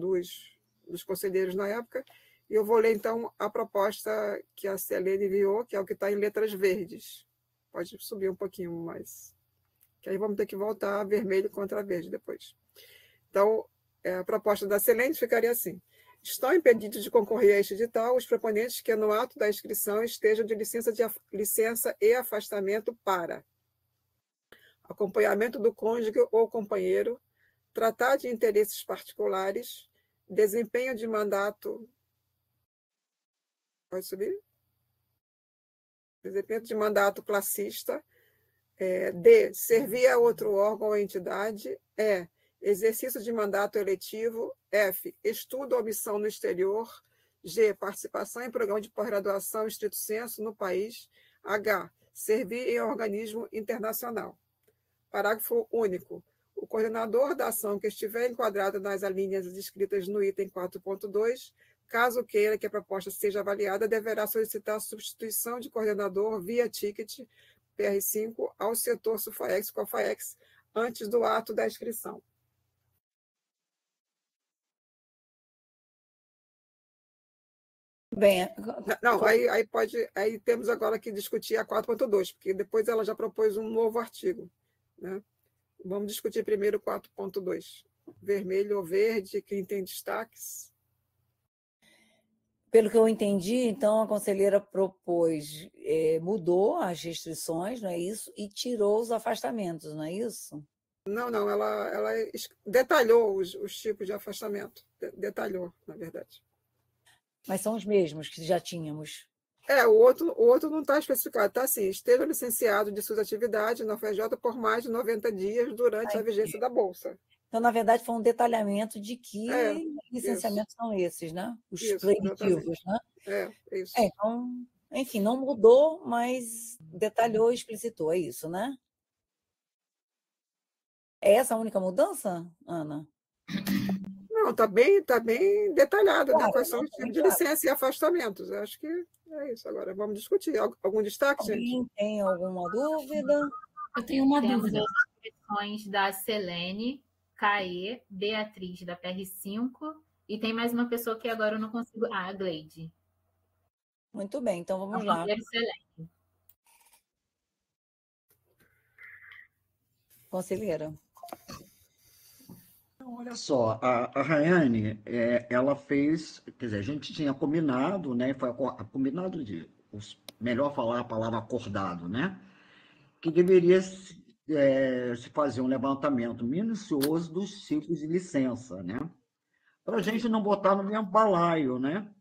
dos conselheiros na época, e eu vou ler, então, a proposta que a Selene enviou, que é o que está em letras verdes. Pode subir um pouquinho mais, que aí vamos ter que voltar vermelho contra verde depois. Então, a proposta da Selene ficaria assim: estão impedidos de concorrer a este edital os proponentes que, no ato da inscrição, estejam de licença e afastamento para acompanhamento do cônjuge ou companheiro, tratar de interesses particulares, desempenho de mandato. Pode subir? Desempenho de mandato classista. D, servir a outro órgão ou entidade. E, exercício de mandato eletivo. F, estudo ou missão no exterior. G, participação em programa de pós-graduação estrito sensu no país. H, servir em organismo internacional. Parágrafo único. O coordenador da ação que estiver enquadrado nas alíneas descritas no item 4.2, caso queira que a proposta seja avaliada, deverá solicitar a substituição de coordenador via ticket PR5 ao setor SUFAEX-COFAEX antes do ato da inscrição. Bem, não, aí temos agora que discutir a 4.2, porque depois ela já propôs um novo artigo, né? Vamos discutir primeiro o 4.2. Vermelho ou verde, quem tem destaques? Pelo que eu entendi, então, a conselheira propôs, mudou as restrições, não é isso? E tirou os afastamentos, não é isso? Não, ela detalhou os tipos de afastamento. Detalhou, na verdade. Mas são os mesmos que já tínhamos. O outro não está especificado. Está assim, esteja licenciado de suas atividades na UFRJ por mais de 90 dias durante a vigência da Bolsa. Então, na verdade, foi um detalhamento de que licenciamentos são esses, né? Os proibitivos, né? Isso. Então, enfim, não mudou, mas detalhou e explicitou, é isso, né? É essa a única mudança, Ana? Não, está bem detalhado, claro, né? Quais são os tipos de licença e afastamentos. Eu acho que é isso. Agora, vamos discutir. Algum destaque, gente? Tem alguma dúvida? Eu tenho uma dúvida. Temos as inscrições da Selene, Caê, Beatriz, da PR5, e tem mais uma pessoa que agora eu não consigo... a Gleide. Muito bem, então vamos lá. Selene. Conselheira. Olha só, a Rayane, ela fez, quer dizer, a gente tinha combinado, né? Foi combinado melhor falar a palavra acordado, né? Que deveria se fazer um levantamento minucioso dos tipos de licença, né? Para a gente não botar no mesmo balaio, né?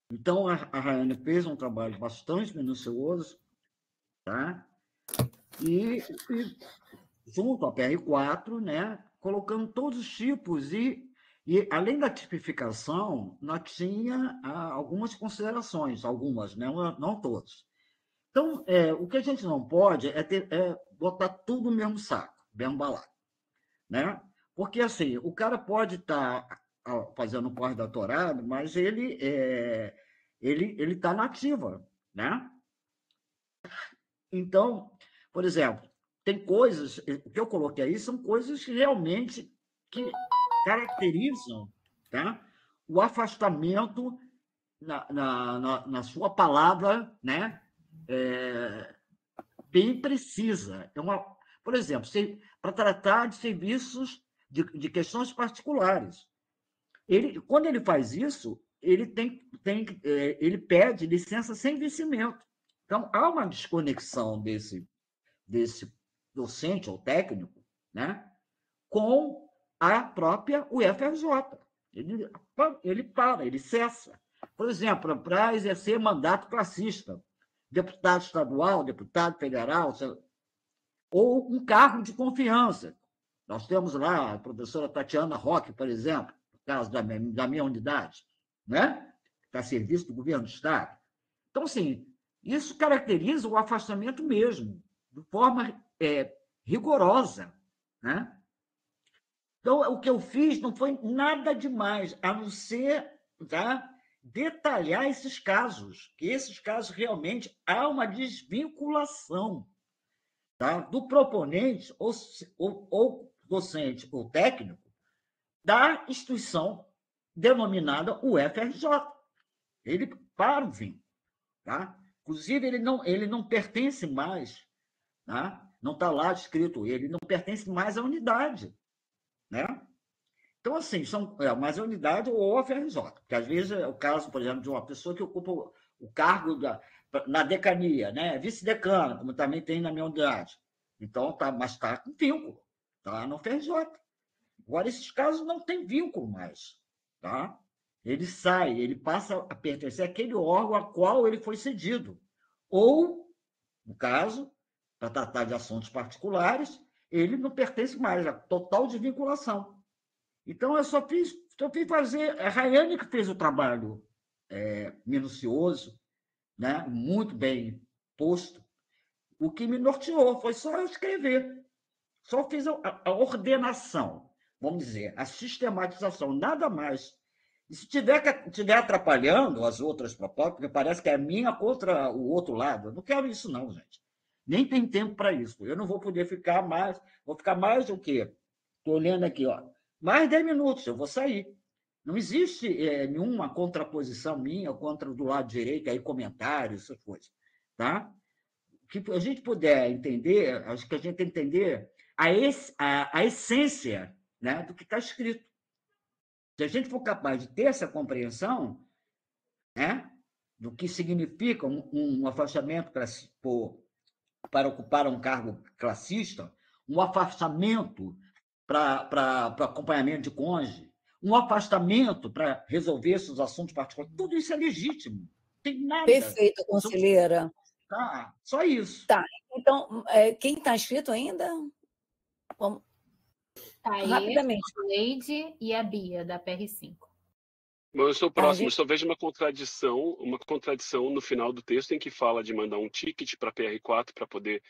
Então, a Rayane fez um trabalho bastante minucioso, tá? E junto à PR4, né? Colocando todos os tipos e além da tipificação, nós tinha algumas considerações, algumas, né? Não todas. Então, o que a gente não pode é botar tudo no mesmo saco, mesmo balaio, né? Porque, assim, o cara pode estar fazendo pós-doutorado, mas ele está na ativa, né? Então, por exemplo, tem coisas, o que eu coloquei aí são coisas que realmente caracterizam, tá? O afastamento na sua palavra, né? Bem precisa. Por exemplo, para tratar de serviços de questões particulares. Quando ele faz isso, ele pede licença sem vencimento. Então, há uma desconexão desse docente ou técnico, né, com a própria UFRJ. Ele cessa. Por exemplo, para exercer mandato classista, deputado estadual, deputado federal, ou um cargo de confiança. Nós temos lá a professora Tatiana Roque, por exemplo, no caso da minha unidade, né? Está a serviço do governo do Estado. Então, assim, isso caracteriza o afastamento mesmo, de forma rigorosa, né? Então, o que eu fiz não foi nada demais, a não ser, tá, detalhar esses casos, que esses casos realmente há uma desvinculação, tá, do proponente ou docente ou técnico da instituição denominada UFRJ. Ele para o vínculo, tá? Inclusive, ele não pertence mais, tá? Não está lá escrito, ele não pertence mais à unidade, né? Então, assim, mas a unidade ou a UFRJ, porque às vezes é o caso, por exemplo, de uma pessoa que ocupa o cargo na decania, né? Vice-decana, como também tem na minha unidade, Então, mas está com vínculo, está no FRJ. Agora, esses casos não têm vínculo mais. Tá? Ele sai, ele passa a pertencer àquele órgão a qual ele foi cedido. Ou, no caso, para tratar de assuntos particulares, ele não pertence mais, a total desvinculação. Então, eu só fiz fazer. A Rayane que fez o trabalho minucioso, né? Muito bem posto. O que me norteou foi só eu escrever. Só fiz a ordenação, vamos dizer, a sistematização, nada mais. E se tiver atrapalhando as outras propostas, porque parece que é a minha contra o outro lado, eu não quero isso, não, gente. Nem tem tempo para isso. Eu não vou poder ficar mais. Vou ficar mais do que? Estou olhando aqui, ó. Mais 10 minutos, eu vou sair. Não existe nenhuma contraposição minha contra do lado direito, aí comentários, essas coisas. Tá? Que a gente puder entender, acho que a gente tem que entender a essência, né, do que está escrito. Se a gente for capaz de ter essa compreensão, né, do que significa um afastamento para ocupar um cargo classista, um afastamento para acompanhamento de cônjuge, um afastamento para resolver seus assuntos particulares, tudo isso é legítimo. Não tem nada. Perfeito, conselheira. Tá, só isso. Tá, então, quem está inscrito ainda? Vamos. Rapidamente. A Leide e a Bia, da PR5. Bom, eu sou próximo, eu só vejo uma contradição no final do texto em que fala de mandar um ticket para a PR4 para poder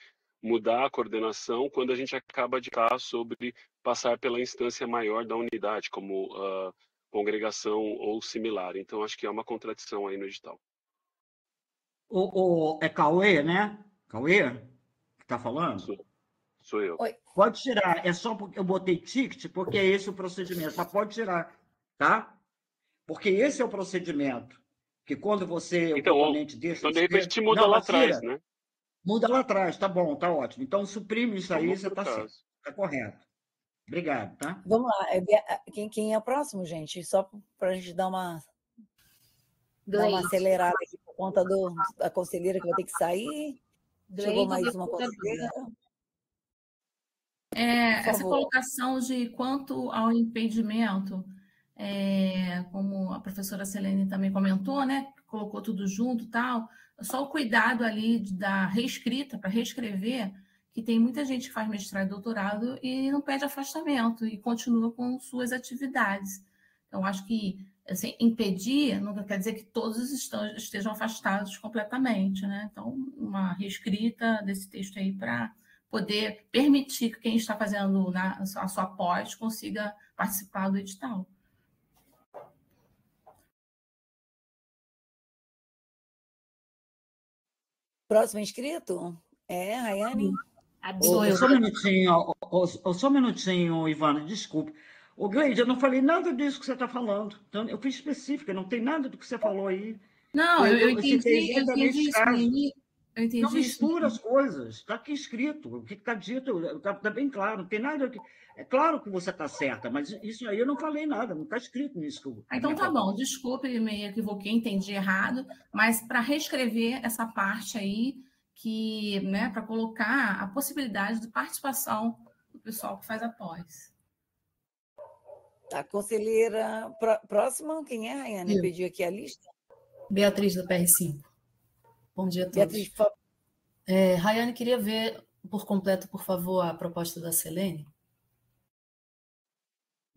mudar a coordenação, quando a gente acaba de falar sobre passar pela instância maior da unidade, como congregação ou similar. Então, acho que é uma contradição aí no edital. É Cauê, né? Cauê que está falando? Sou eu. Oi. Pode tirar, é só porque eu botei ticket, porque é esse o procedimento, mas pode tirar, tá? Porque esse é o procedimento, que quando você, então, o componente deixa... Então, de repente, muda lá atrás, né? Muda lá atrás, tá bom, tá ótimo. Então, suprime isso aí, você está certo, está correto. Obrigado, tá? Vamos lá, quem é o próximo, gente? Só para a gente dar uma acelerada aqui por conta da conselheira que vai ter que sair. Chegou mais uma conselheira. Essa colocação de quanto ao impedimento, como a professora Selene também comentou, né? Colocou tudo junto e tal, só o cuidado ali da reescrita, para reescrever, que tem muita gente que faz mestrado e doutorado e não pede afastamento e continua com suas atividades. Então, acho que assim, impedir não quer dizer que todos estejam afastados completamente, né? Então, uma reescrita desse texto aí para poder permitir que quem está fazendo a sua pós consiga participar do edital. Próximo inscrito? Rayane? Só um minutinho, Ivana, desculpe. Gleide, eu não falei nada disso que você está falando. Então, eu fui específica, não tem nada do que você falou aí. Não, eu entendi isso. Não mistura as coisas. Está aqui escrito. O que está dito está bem claro. Não tem nada. É claro que você está certa, mas isso aí eu não falei nada. Não está escrito nisso. Então tá bom. Desculpe, me equivoquei, entendi errado. Mas para reescrever essa parte aí, né, para colocar a possibilidade de participação do pessoal que faz a pós. Tá, conselheira próxima, quem é, Rayane? Eu pedi aqui a lista. Beatriz, da PR5. Bom dia a todos. Beatriz, Rayane, queria ver por completo, por favor, a proposta da Selene.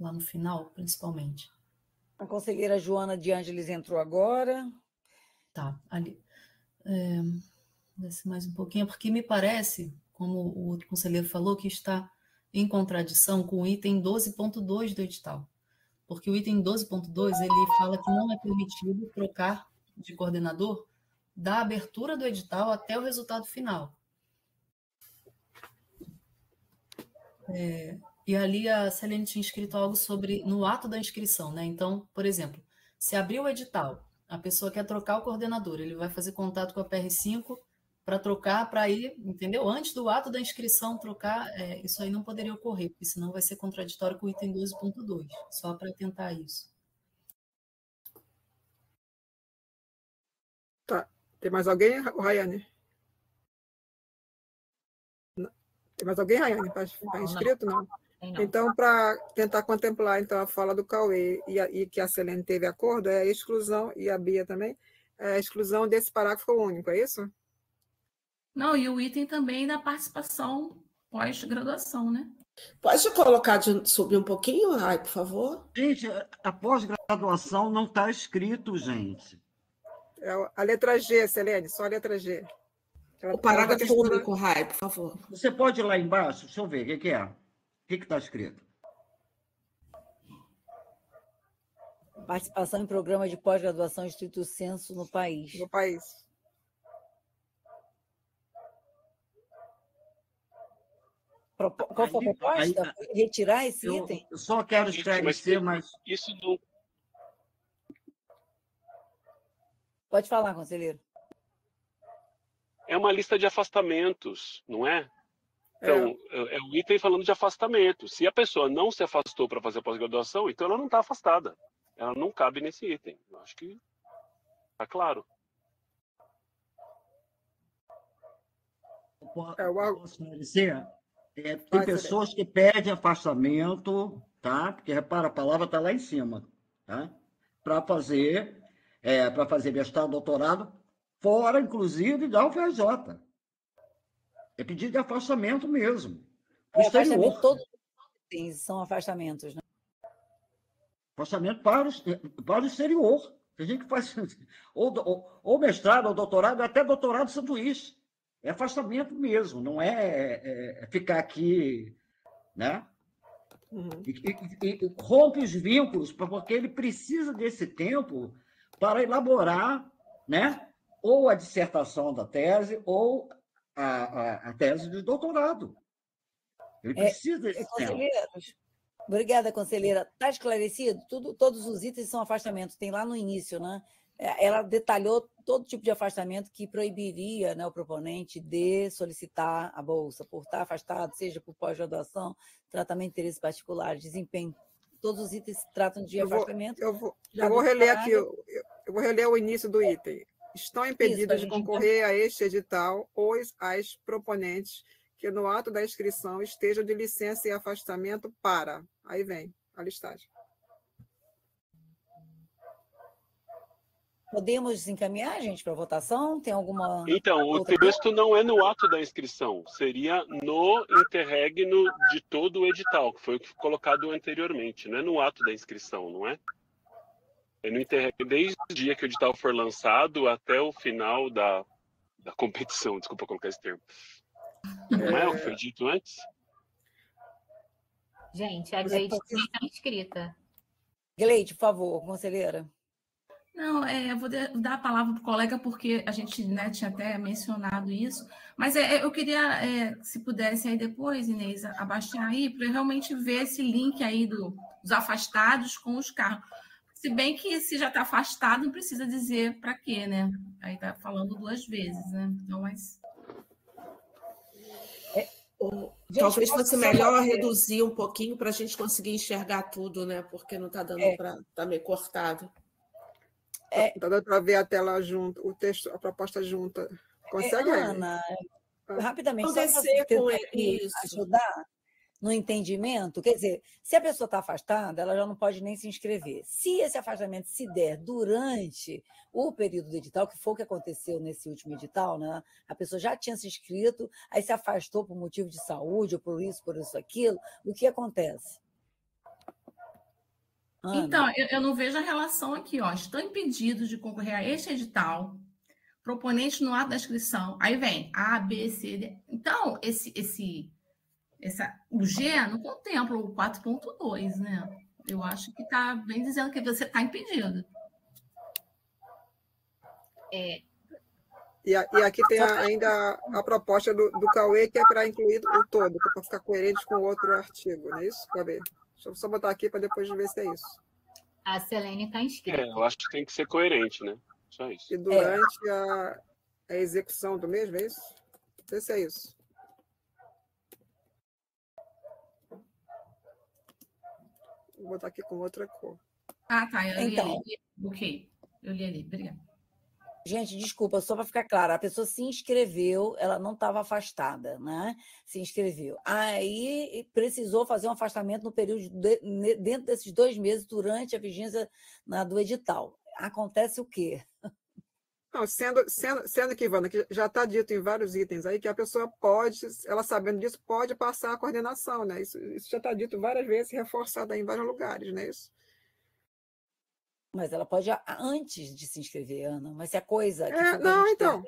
Lá no final, principalmente. A conselheira Joana de Ângeles entrou agora. Tá, ali. Desce mais um pouquinho, porque me parece, como o outro conselheiro falou, que está em contradição com o item 12.2 do edital. Porque o item 12.2, ele fala que não é permitido trocar de coordenador da abertura do edital até o resultado final. E ali a Selene tinha escrito algo sobre no ato da inscrição, né? Então, por exemplo, se abrir o edital, a pessoa quer trocar o coordenador, ele vai fazer contato com a PR5 para trocar, para ir, entendeu? Antes do ato da inscrição trocar, isso aí não poderia ocorrer, porque senão vai ser contraditório com o item 12.2, só para tentar isso. Tá. Tem mais alguém, Rayane? Tem mais alguém, Rayane? Está inscrito? Não. Então, para tentar contemplar então, a fala do Cauê e que a Selene teve acordo, é a exclusão, e a Bia também, é a exclusão desse parágrafo único, é isso? Não, e o item também da participação pós-graduação, né? Pode colocar subir um pouquinho, Rai, por favor? Gente, a pós-graduação não está escrito, gente. É a letra G, Selene, só a letra G. O parágrafo único, Rai, por favor. Você pode ir lá embaixo? Deixa eu ver, o que é? O que está escrito? Participação em programa de pós-graduação estrito sensu no país. No país. Qual foi a proposta? Retirar esse item? Eu só quero esclarecer, mas... Isso não... Pode falar, conselheiro. É uma lista de afastamentos, não é? Então, é um item falando de afastamento. Se a pessoa não se afastou para fazer a pós-graduação, então ela não está afastada. Ela não cabe nesse item. Eu acho que está claro. Posso esclarecer? Tem pessoas que pedem afastamento, tá? Porque, repara, a palavra está lá em cima, tá? Para fazer mestrado, doutorado, fora, inclusive, da UFRJ. É pedido de afastamento mesmo. Afastamento, todos são afastamentos, né? Afastamento para o exterior. Tem gente que faz ou mestrado, ou doutorado, até doutorado sanduíche. É afastamento mesmo, não é ficar aqui, né? E rompe os vínculos, porque ele precisa desse tempo para elaborar, né? Ou a dissertação da tese, ou a tese de doutorado. Ele precisa desse tempo. Obrigada, conselheira. Está esclarecido? Todos os itens são afastamentos. Tem lá no início, né? Ela detalhou todo tipo de afastamento que proibiria, né, o proponente de solicitar a bolsa por estar afastado, seja por pós-graduação, tratamento de interesses particulares, desempenho. Todos os itens tratam de afastamento. Eu vou reler aqui, eu vou reler o início do item. Estão impedidos de concorrer a este edital as proponentes que no ato da inscrição estejam de licença e afastamento para... Aí vem a listagem. Podemos encaminhar, gente, para votação? Tem alguma... Então, o texto não é no ato da inscrição, seria no interregno de todo o edital, que foi o que foi colocado anteriormente, não é no ato da inscrição, não é? É no interregno, desde o dia que o edital for lançado até o final da competição, desculpa colocar esse termo. Não é o que foi dito antes? Gente, a Gleide está inscrita. Gleide, por favor, conselheira. Não, eu vou dar a palavra para o colega, porque a gente, né, tinha até mencionado isso, mas eu queria, se pudesse aí depois, Inês, abaixar aí, para realmente ver esse link aí dos afastados com os carros. Se bem que se já está afastado, não precisa dizer para quê, né? Aí está falando 2 vezes, né? Então, mas... Talvez fosse melhor reduzir um pouquinho para a gente conseguir enxergar tudo, né? Porque não está dando para... Está meio cortado. Está dando para ver a tela junto, o texto, a proposta junta. Consegue, Ana, rapidamente, só para ajudar no entendimento, quer dizer, se a pessoa está afastada, ela já não pode nem se inscrever. Se esse afastamento se der durante o período do edital, que foi o que aconteceu nesse último edital, né? A pessoa já tinha se inscrito, aí se afastou por motivo de saúde, ou por isso, aquilo, o que acontece? Ana. Então, eu não vejo a relação aqui, ó. Estão impedidos de concorrer a este edital, proponentes no ato da inscrição. Aí vem A, B, C, D. Então, o G não contempla o 4.2, né? Eu acho que está bem dizendo que você está impedido. E aqui tem ainda a proposta do Cauê, que é para incluir o todo, para ficar coerente com o outro artigo, não é isso, Cauê? Deixa eu só botar aqui para depois ver se é isso. A Selene está inscrita. Eu acho que tem que ser coerente, né? Só isso. E durante a execução do mesmo, é isso? Não sei se é isso. Vou botar aqui com outra cor. Ah, tá. Eu li ali. Ok. Eu li ali. Obrigada. Gente, desculpa, só para ficar claro, a pessoa se inscreveu, ela não estava afastada, né? Se inscreveu. Aí precisou fazer um afastamento no período dentro desses 2 meses, durante a vigência do edital. Acontece o quê? Não, sendo que, Ivana, que já está dito em vários itens aí, que a pessoa pode, ela sabendo disso, pode passar a coordenação, né? Isso já está dito várias vezes, reforçado aí em vários lugares, né? Isso. Mas ela pode antes de se inscrever, Ana. Mas se a coisa que foi não, então.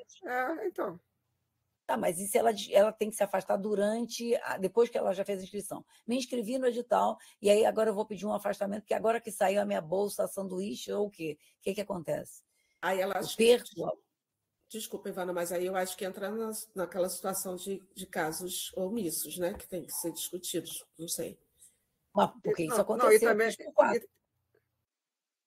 Então. Tá, mas e se ela tem que se afastar depois que ela já fez a inscrição? Me inscrevi no edital e aí agora eu vou pedir um afastamento, porque agora que saiu a minha bolsa sanduíche ou o quê? O que acontece? Aí ela Desculpa, Ivana, mas aí eu acho que entra naquela situação de casos omissos, né? Que tem que ser discutidos, não sei. Mas porque isso aconteceu.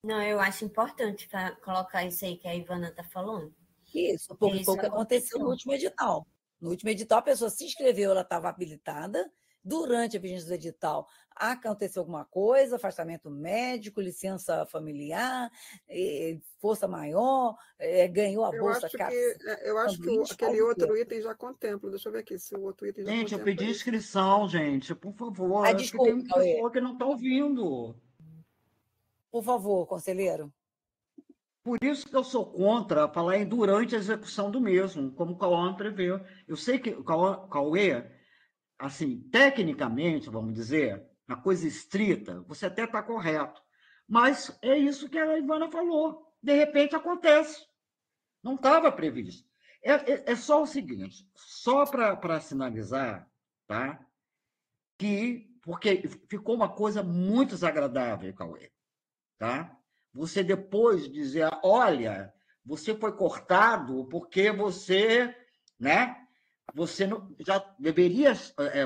Não, eu acho importante colocar isso aí que a Ivana está falando. Isso, porque foi o que aconteceu no último edital. No último edital, a pessoa se inscreveu, ela estava habilitada. Durante a vigência do edital, aconteceu alguma coisa, afastamento médico, licença familiar, força maior, ganhou a bolsa. Eu acho que aquele outro item já contempla. Deixa eu ver aqui se o outro item já contempla. Gente, eu pedi isso. inscrição, gente, por favor. Desculpa, tem pessoa que não está ouvindo. Por favor, conselheiro. Por isso que eu sou contra falar em durante a execução do mesmo, como o Cauã prevê. Eu sei que o Cauê, assim, tecnicamente, vamos dizer, na coisa estrita, você até está correto. Mas é isso que a Ivana falou. De repente acontece. Não estava previsto. É só o seguinte, só para sinalizar, tá? Porque ficou uma coisa muito desagradável, Cauê, tá? Você depois dizer, olha, você foi cortado porque você, né? Você não, já deveria,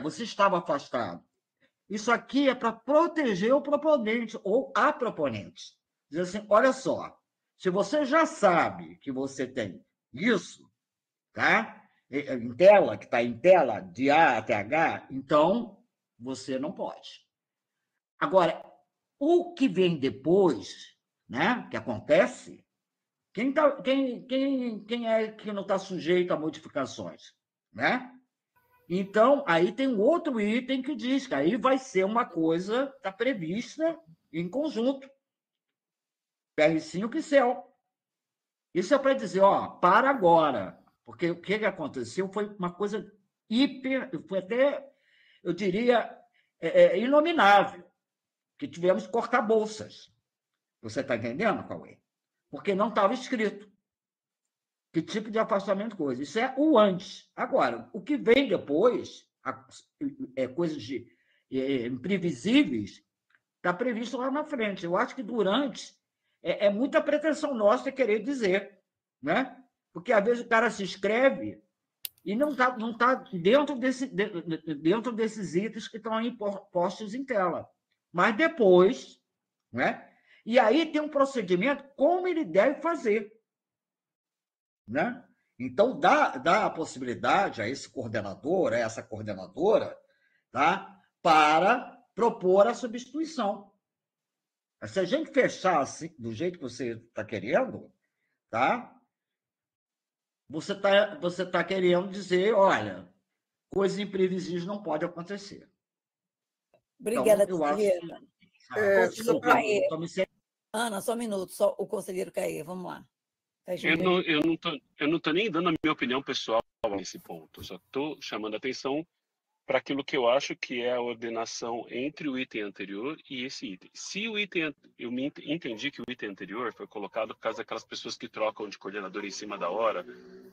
você estava afastado. Isso aqui é para proteger o proponente ou a proponente. Dizer assim, olha só, se você já sabe que você tem isso, tá? Em tela, que está em tela, de A até H, então você não pode. Agora, o que vem depois, né, que acontece, quem é que não está sujeito a modificações? Né? Então, aí tem um outro item que diz que aí vai ser uma coisa, está prevista em conjunto. PR5 e CEL. Isso é para dizer, para agora. Porque o que aconteceu foi uma coisa foi até, eu diria, inominável, que tivemos que cortar bolsas. Você está entendendo, Cauê? Porque não estava escrito. Que tipo de afastamento, coisa. Isso é o antes. Agora, o que vem depois, coisas imprevisíveis, está previsto lá na frente. Eu acho que durante é muita pretensão nossa querer dizer, né? Porque às vezes o cara se inscreve e não tá dentro desses itens que estão aí postos em tela. Mas depois, né? E aí tem um procedimento como ele deve fazer. Né? Então, dá a possibilidade a esse coordenador, a essa coordenadora, tá? Para propor a substituição. Se a gente fechar assim, do jeito que você está querendo, tá? Você tá querendo dizer, olha, coisas imprevisíveis não podem acontecer. Obrigada, então, conselheiro. Ana, só um minuto, só o conselheiro Caê, vamos lá. Eu não tô nem dando a minha opinião pessoal nesse ponto. Eu só estou chamando a atenção para aquilo que eu acho que é a ordenação entre o item anterior e esse item. Se o item, eu entendi que o item anterior foi colocado por causa daquelas pessoas que trocam de coordenador em cima da hora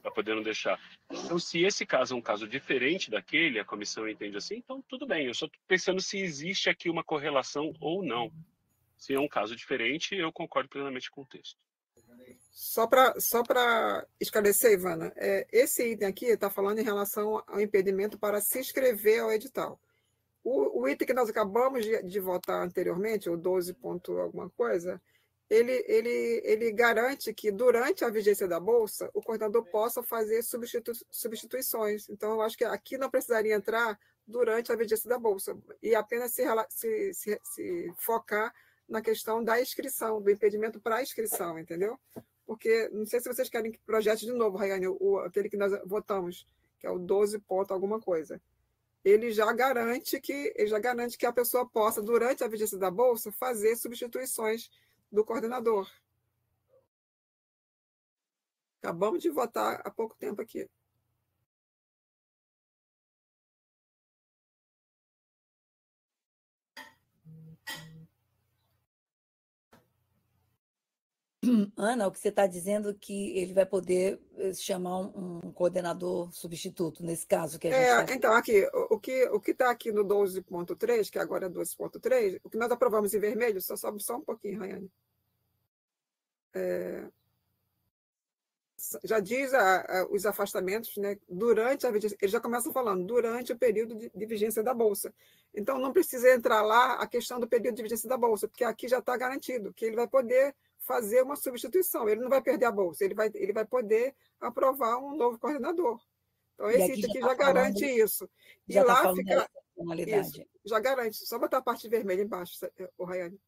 para poder não deixar. Então, se esse caso é um caso diferente daquele, a comissão entende assim, então tudo bem. Eu só estou pensando se existe aqui uma correlação ou não. Se é um caso diferente, eu concordo plenamente com o texto. Só para esclarecer, Ivana, esse item aqui está falando em relação ao impedimento para se inscrever ao edital. O item que nós acabamos de votar anteriormente, o 12 ponto alguma coisa, ele garante que durante a vigência da bolsa, o coordenador possa fazer substituições. Então, eu acho que aqui não precisaria entrar durante a vigência da bolsa, e apenas se focar na questão da inscrição, do impedimento para a inscrição, entendeu? porque não sei se vocês querem que projete de novo, Rayane, aquele que nós votamos, que é o 12 ponto alguma coisa. Ele já garante que a pessoa possa, durante a vigência da bolsa, fazer substituições do coordenador. Acabamos de votar há pouco tempo aqui. Ana, o que você está dizendo é que ele vai poder chamar um coordenador substituto, nesse caso que a gente está... Então, aqui, o que está aqui no 12.3, que agora é 12.3, o que nós aprovamos em vermelho, só sobe só um pouquinho, Rayane. Já diz os afastamentos, né, durante a vigência, eles já começam falando, durante o período de vigência da Bolsa. Então, não precisa entrar lá a questão do período de vigência da Bolsa, porque aqui já está garantido que ele vai poder fazer uma substituição, ele não vai perder a Bolsa, ele vai poder aprovar um novo coordenador. Então, esse item aqui já garante isso. Já e tá lá fica... Isso, já garante. Só botar a parte vermelha embaixo, o Rayane.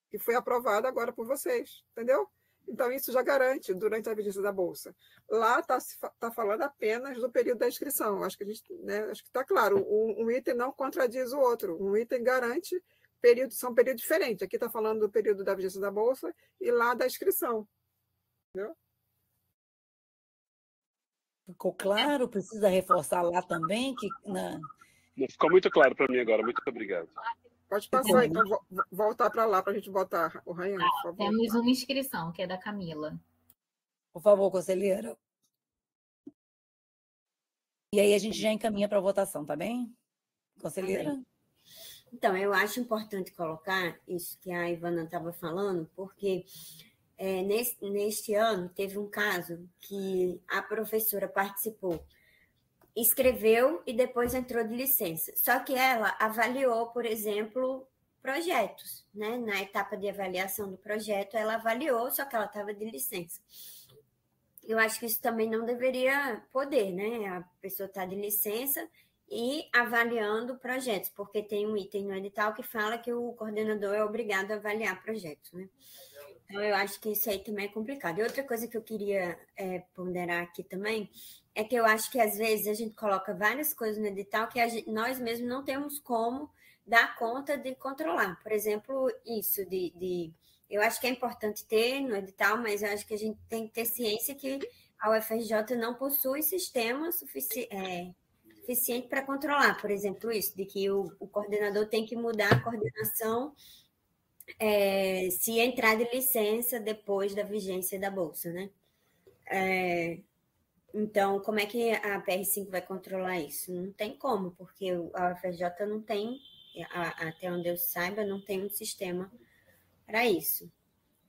Que foi aprovado agora por vocês, entendeu? Então, isso já garante durante a vigência da Bolsa. Lá está falando apenas do período da inscrição. Acho que está claro. Um item não contradiz o outro. Um item garante são períodos diferentes. Aqui está falando do período da vigência da Bolsa e lá da inscrição. Entendeu? Ficou claro? Precisa reforçar lá também? Ficou muito claro para mim agora. Muito obrigado. Pode passar, então, voltar para lá para a gente botar o Rayane, por favor. Temos uma inscrição, que é da Camila. Por favor, conselheira. E aí a gente já encaminha para a votação, tá bem? Conselheira? Tá bem. Então, eu acho importante colocar isso que a Ivana estava falando, porque neste ano teve um caso que a professora participou, escreveu e depois entrou de licença. Só que ela avaliou, por exemplo, projetos, né? Na etapa de avaliação do projeto, ela avaliou, só que ela estava de licença. Eu acho que isso também não deveria poder, né? A pessoa está de licença e avaliando projetos, porque tem um item no edital que fala que o coordenador é obrigado a avaliar projetos, né? Então, eu acho que isso aí também é complicado. E outra coisa que eu queria ponderar aqui também é que eu acho que, às vezes, a gente coloca várias coisas no edital que nós mesmos não temos como dar conta de controlar. Por exemplo, isso eu acho que é importante ter no edital, mas eu acho que a gente tem que ter ciência que a UFRJ não possui sistema suficiente para controlar. Por exemplo, isso, de que o coordenador tem que mudar a coordenação se entrar de licença depois da vigência da Bolsa, né? Então, como é que a PR5 vai controlar isso? Não tem como, porque a UFRJ não tem, até onde eu saiba, não tem um sistema para isso.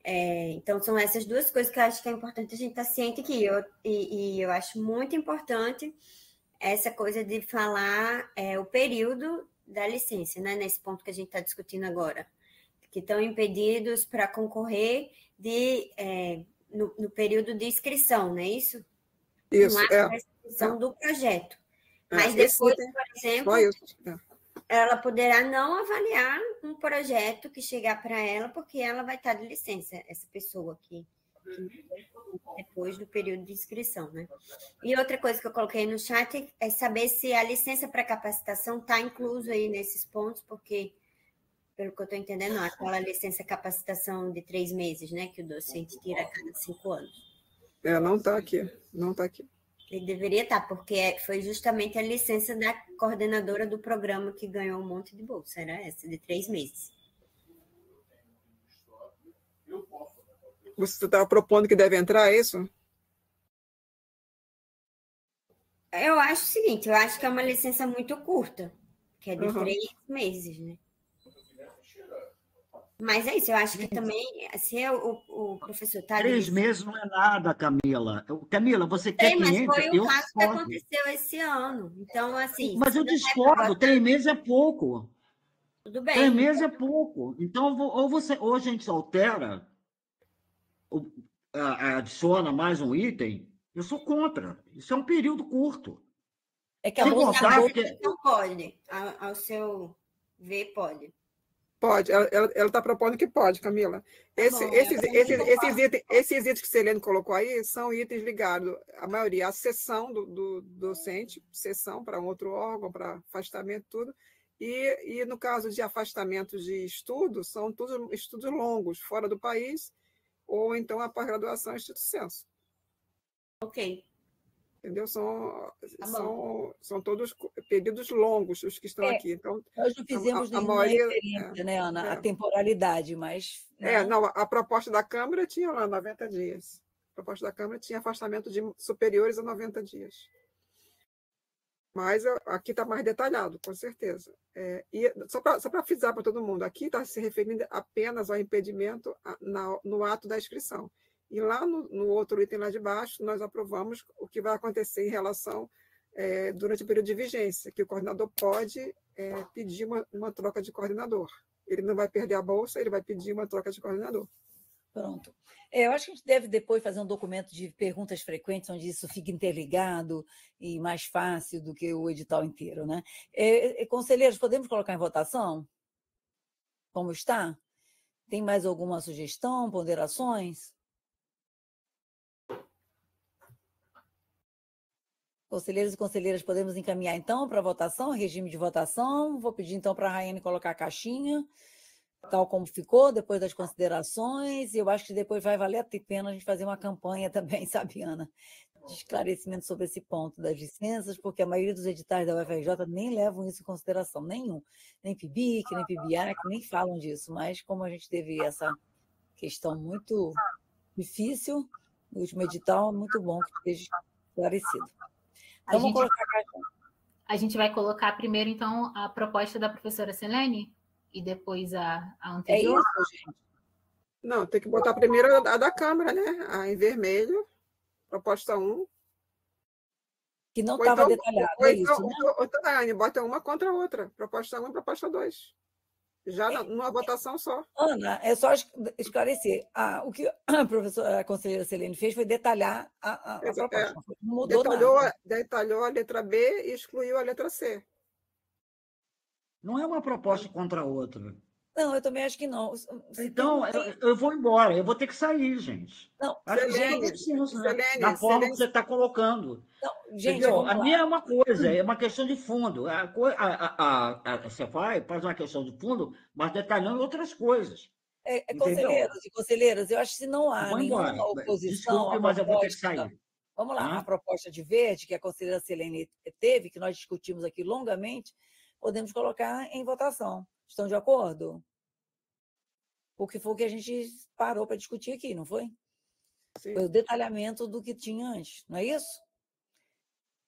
Então, são essas duas coisas que eu acho que é importante a gente estar ciente aqui. E eu acho muito importante essa coisa de falar o período da licença, né? Nesse ponto que a gente está discutindo agora, que estão impedidos para concorrer no período de inscrição, não é isso? Isso, a inscrição do projeto. Mas depois, por exemplo, ela poderá não avaliar um projeto que chegar para ela, porque ela vai estar de licença, essa pessoa aqui, depois do período de inscrição, né? E outra coisa que eu coloquei no chat é saber se a licença para capacitação está incluso aí nesses pontos, porque, pelo que eu estou entendendo, aquela licença capacitação de 3 meses, né, que o docente tira a cada 5 anos. Não está aqui, não está aqui. Ele deveria estar, porque foi justamente a licença da coordenadora do programa que ganhou um monte de bolsa, era essa, de 3 meses. Você estava propondo que deve entrar, é isso? Eu acho o seguinte, eu acho que é uma licença muito curta, que é de 3 meses, né? Mas é isso, eu acho que também, se o professor está... 3 meses não é nada, Camila. Camila, você quer 500? Mas foi o caso que aconteceu esse ano. Então, assim... Mas eu discordo, 3 meses é pouco. Tudo bem. 3 meses é pouco. Então, ou a gente altera, adiciona mais um item, eu sou contra. Isso é um período curto. É que a bolsa não pode, ao seu ver, pode. Pode, ela está propondo que pode, Camila. Esses itens que Selene colocou aí são itens ligados, a maioria, à sessão do docente, sessão para um outro órgão, para afastamento, tudo. E no caso de afastamento de estudo, são todos estudos longos, fora do país, ou então a pós-graduação estrito sensu. Ok. Entendeu? São todos períodos longos os que estão aqui. Então, nós não fizemos nenhuma referência, né, Ana? A temporalidade, mas... Não, a proposta da Câmara tinha lá 90 dias. A proposta da Câmara tinha afastamento de superiores a 90 dias. Mas aqui está mais detalhado, com certeza. E só para frisar para todo mundo, aqui está se referindo apenas ao impedimento no ato da inscrição. E lá no outro item lá de baixo, nós aprovamos o que vai acontecer em relação durante o período de vigência, que o coordenador pode pedir uma troca de coordenador. Ele não vai perder a bolsa, ele vai pedir uma troca de coordenador. Pronto. Eu acho que a gente deve depois fazer um documento de perguntas frequentes, onde isso fica interligado e mais fácil do que o edital inteiro, né? Conselheiros, podemos colocar em votação? Como está? Tem mais alguma sugestão, ponderações? Conselheiros e conselheiras, podemos encaminhar, então, para votação, regime de votação. Vou pedir, então, para a Raiane colocar a caixinha, tal como ficou, depois das considerações. E eu acho que depois vai valer a pena a gente fazer uma campanha também, sabe, Ana, de esclarecimento sobre esse ponto das licenças, porque a maioria dos editais da UFRJ nem levam isso em consideração, nenhum. Nem PIBIC, nem PIBIAC, nem falam disso. Mas, como a gente teve essa questão muito difícil, no último edital, é muito bom que esteja esclarecido. Então, a gente vai colocar primeiro, então, a proposta da professora Selene e depois a anterior? É isso, gente? Não, tem que botar primeiro a da Câmara, né? A em vermelho, proposta 1. Que não estava detalhado, é isso, né? Então, Daiane, bota uma contra a outra. Proposta 1 e proposta 2. Já numa votação só. Ana, é só esclarecer. O que a conselheira Selene fez foi detalhar a proposta. Não mudou nada. Detalhou a letra B e excluiu a letra C. Não é uma proposta contra a outra. Não, eu também acho que não. Então, eu vou embora, eu vou ter que sair, gente. Não, na forma que você está colocando. Não, gente, a minha é uma coisa, é uma questão de fundo. Você faz uma questão de fundo, mas detalhando outras coisas. Conselheiros e conselheiras, eu acho que se não há nenhuma oposição... Desculpe, mas eu vou ter que sair. Vamos lá, a proposta de verde, que a conselheira Selene teve, que nós discutimos aqui longamente, podemos colocar em votação. Estão de acordo? Porque foi o que a gente parou para discutir aqui, não foi? Sim. Foi o detalhamento do que tinha antes, não é isso?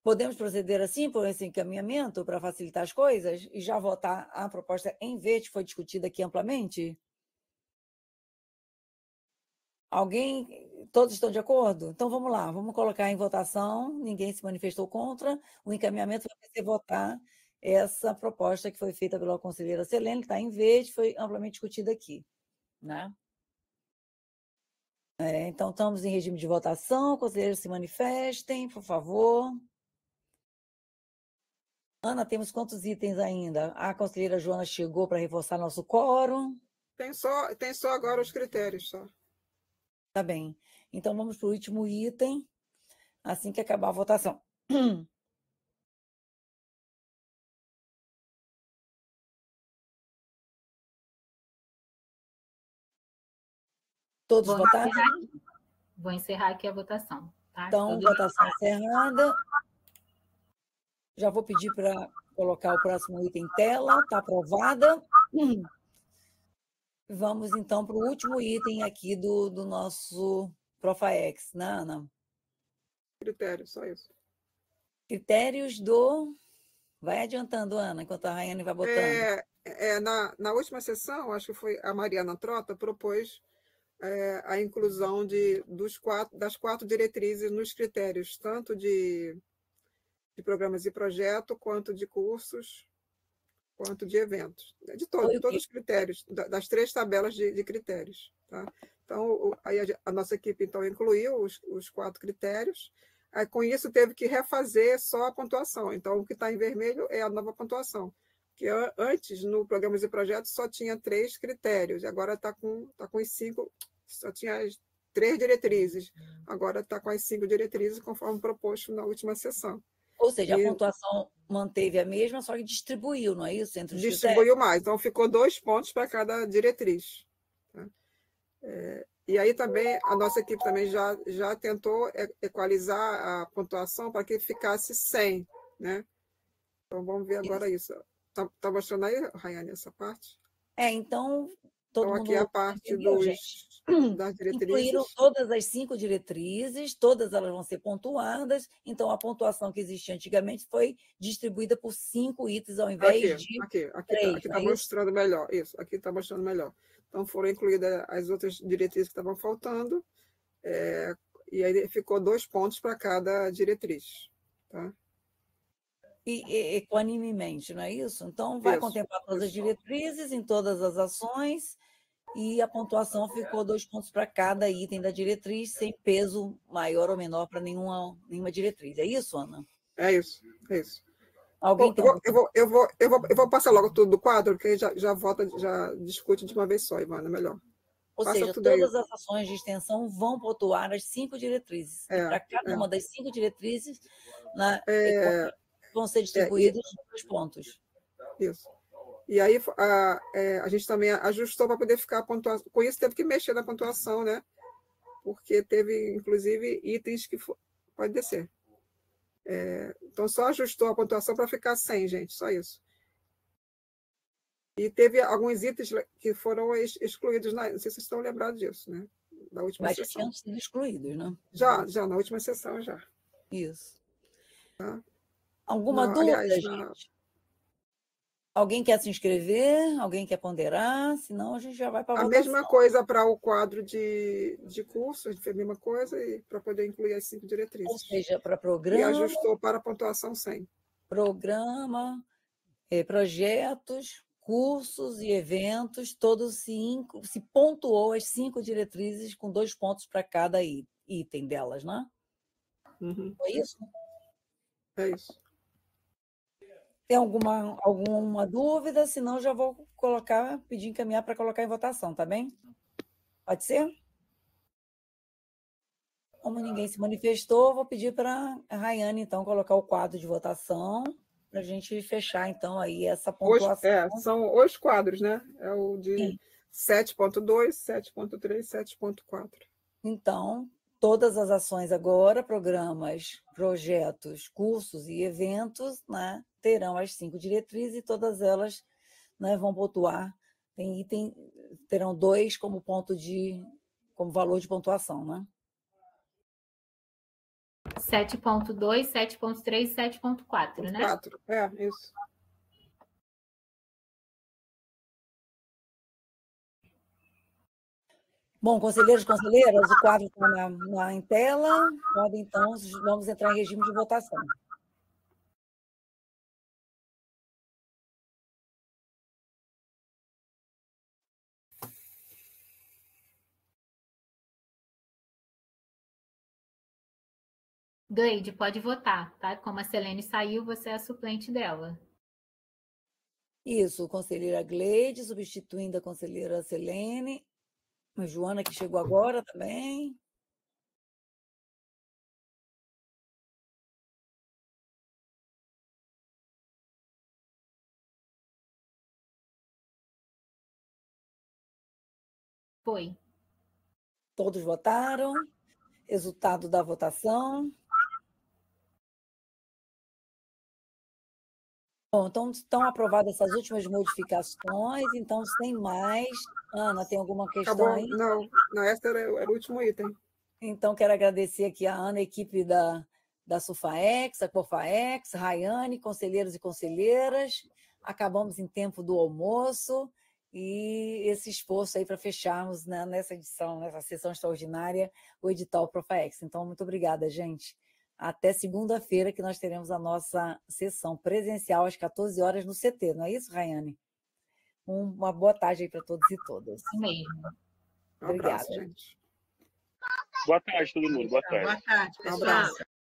Podemos proceder assim, por esse encaminhamento, para facilitar as coisas, e já votar a proposta em verde, que foi discutida aqui amplamente? Alguém? Todos estão de acordo? Então, vamos lá, vamos colocar em votação, ninguém se manifestou contra, o encaminhamento vai ser votar essa proposta que foi feita pela conselheira Selene, que está em verde, foi amplamente discutida aqui. Né? Então, estamos em regime de votação, conselheiros se manifestem, por favor. Ana, temos quantos itens ainda? A conselheira Joana chegou para reforçar nosso quórum. Tem só agora os critérios, só. Tá bem. Então, vamos para o último item, assim que acabar a votação. Todos votaram? Vou encerrar aqui a votação. Tá? Então, votação encerrada. Já vou pedir para colocar o próximo item em tela. Está aprovada. Vamos, então, para o último item aqui do nosso Profaex, né, Ana? Critérios, só isso. Critérios do... Vai adiantando, Ana, enquanto a Raiane vai botando. Na última sessão, acho que foi a Mariana Trota, propôs a inclusão das 4 diretrizes nos critérios, tanto de programas e projeto, quanto de cursos, quanto de eventos. De todos os critérios, das 3 tabelas de critérios. Tá? Então, aí a nossa equipe então, incluiu os 4 critérios. Aí, com isso, teve que refazer só a pontuação. Então, o que está em vermelho é a nova pontuação. Que antes, no Programas e Projetos, só tinha 3 critérios, agora está com os 5, só tinha as 3 diretrizes, agora está com as 5 diretrizes, conforme proposto na última sessão. Ou seja, a pontuação manteve a mesma, só que distribuiu, não é isso? Entre os distribuiu mais, então ficou 2 pontos para cada diretriz. Tá? E aí também, a nossa equipe também já tentou equalizar a pontuação para que ficasse 100, né? Então, vamos ver agora isso. Está mostrando aí, Rayane, essa parte? Então, todo mundo aqui é a parte das diretrizes. Incluíram todas as 5 diretrizes, todas elas vão ser pontuadas, então a pontuação que existia antigamente foi distribuída por 5 itens ao invés de 3. Aqui está mostrando melhor, isso, aqui está mostrando melhor. Então, foram incluídas as outras diretrizes que estavam faltando, e aí ficou 2 pontos para cada diretriz. Tá? E equanimemente, não é isso? Então, vai contemplar todas as diretrizes em todas as ações, e a pontuação ficou 2 pontos para cada item da diretriz, sem peso maior ou menor para nenhuma diretriz. É isso, Ana? É isso. Alguém tem eu vou passar logo tudo do quadro, porque já volta, já discute de uma vez só, Ivana, melhor. Ou seja, todas as ações de extensão vão pontuar as 5 diretrizes. E para cada uma das 5 diretrizes, vão ser distribuídos 2 pontos. Isso. E aí a gente também ajustou para poder ficar a pontuação. Com isso, teve que mexer na pontuação, né? Porque teve, inclusive, itens que... Pode descer. Então, só ajustou a pontuação para ficar 100, gente, só isso. E teve alguns itens que foram excluídos, não sei se vocês estão lembrados disso, né? Da última sessão. Já tinham sido excluídos, né? Já, na última sessão, já. Isso. Tá? Alguma dúvida, gente? Alguém quer se inscrever? Alguém quer ponderar? Senão a gente já vai para a votação. A mesma coisa para o quadro de cursos, foi a mesma coisa, e para poder incluir as 5 diretrizes. Ou seja, para programa... E ajustou para a pontuação 100. Programa, projetos, cursos e eventos, todos 5, se pontuou as 5 diretrizes com 2 pontos para cada item delas, né? Foi isso? É isso. Tem alguma dúvida? Senão, já vou pedir encaminhar para colocar em votação, tá bem? Pode ser? Como ninguém se manifestou, vou pedir para a Rayane, então, colocar o quadro de votação, para a gente fechar, então, aí essa pontuação. São os quadros, né? É o de 7.2, 7.3, 7.4. Então, todas as ações agora, programas, projetos, cursos e eventos, né, terão as 5 diretrizes e todas elas, né, vão pontuar. Terão 2 como valor de pontuação, né? 7.2, 7.3 e 7.4, né? 4, isso. Bom, conselheiros e conselheiras, o quadro está em tela. Então, vamos entrar em regime de votação. Gleide, pode votar, tá? Como a Selene saiu, você é a suplente dela. Isso, conselheira Gleide, substituindo a conselheira Selene. A Joana, que chegou agora também. Foi. Todos votaram. Resultado da votação. Bom, então estão aprovadas essas últimas modificações, então, sem mais. Ana, tem alguma questão aí? Não, essa era o último item. Então, quero agradecer aqui a Ana, a equipe da SUFAEX, a COFAEX, Rayane, conselheiros e conselheiras. Acabamos em tempo do almoço e esse esforço aí para fecharmos, né, nessa sessão extraordinária, o edital ProFaEX. Então, muito obrigada, gente. Até segunda-feira, que nós teremos a nossa sessão presencial às 14 horas no CT, não é isso, Rayane? Uma boa tarde aí para todos e todas. Isso mesmo. Obrigada. Um abraço, gente. Boa tarde, todo mundo. Boa tarde. Boa tarde, pessoal. Um abraço.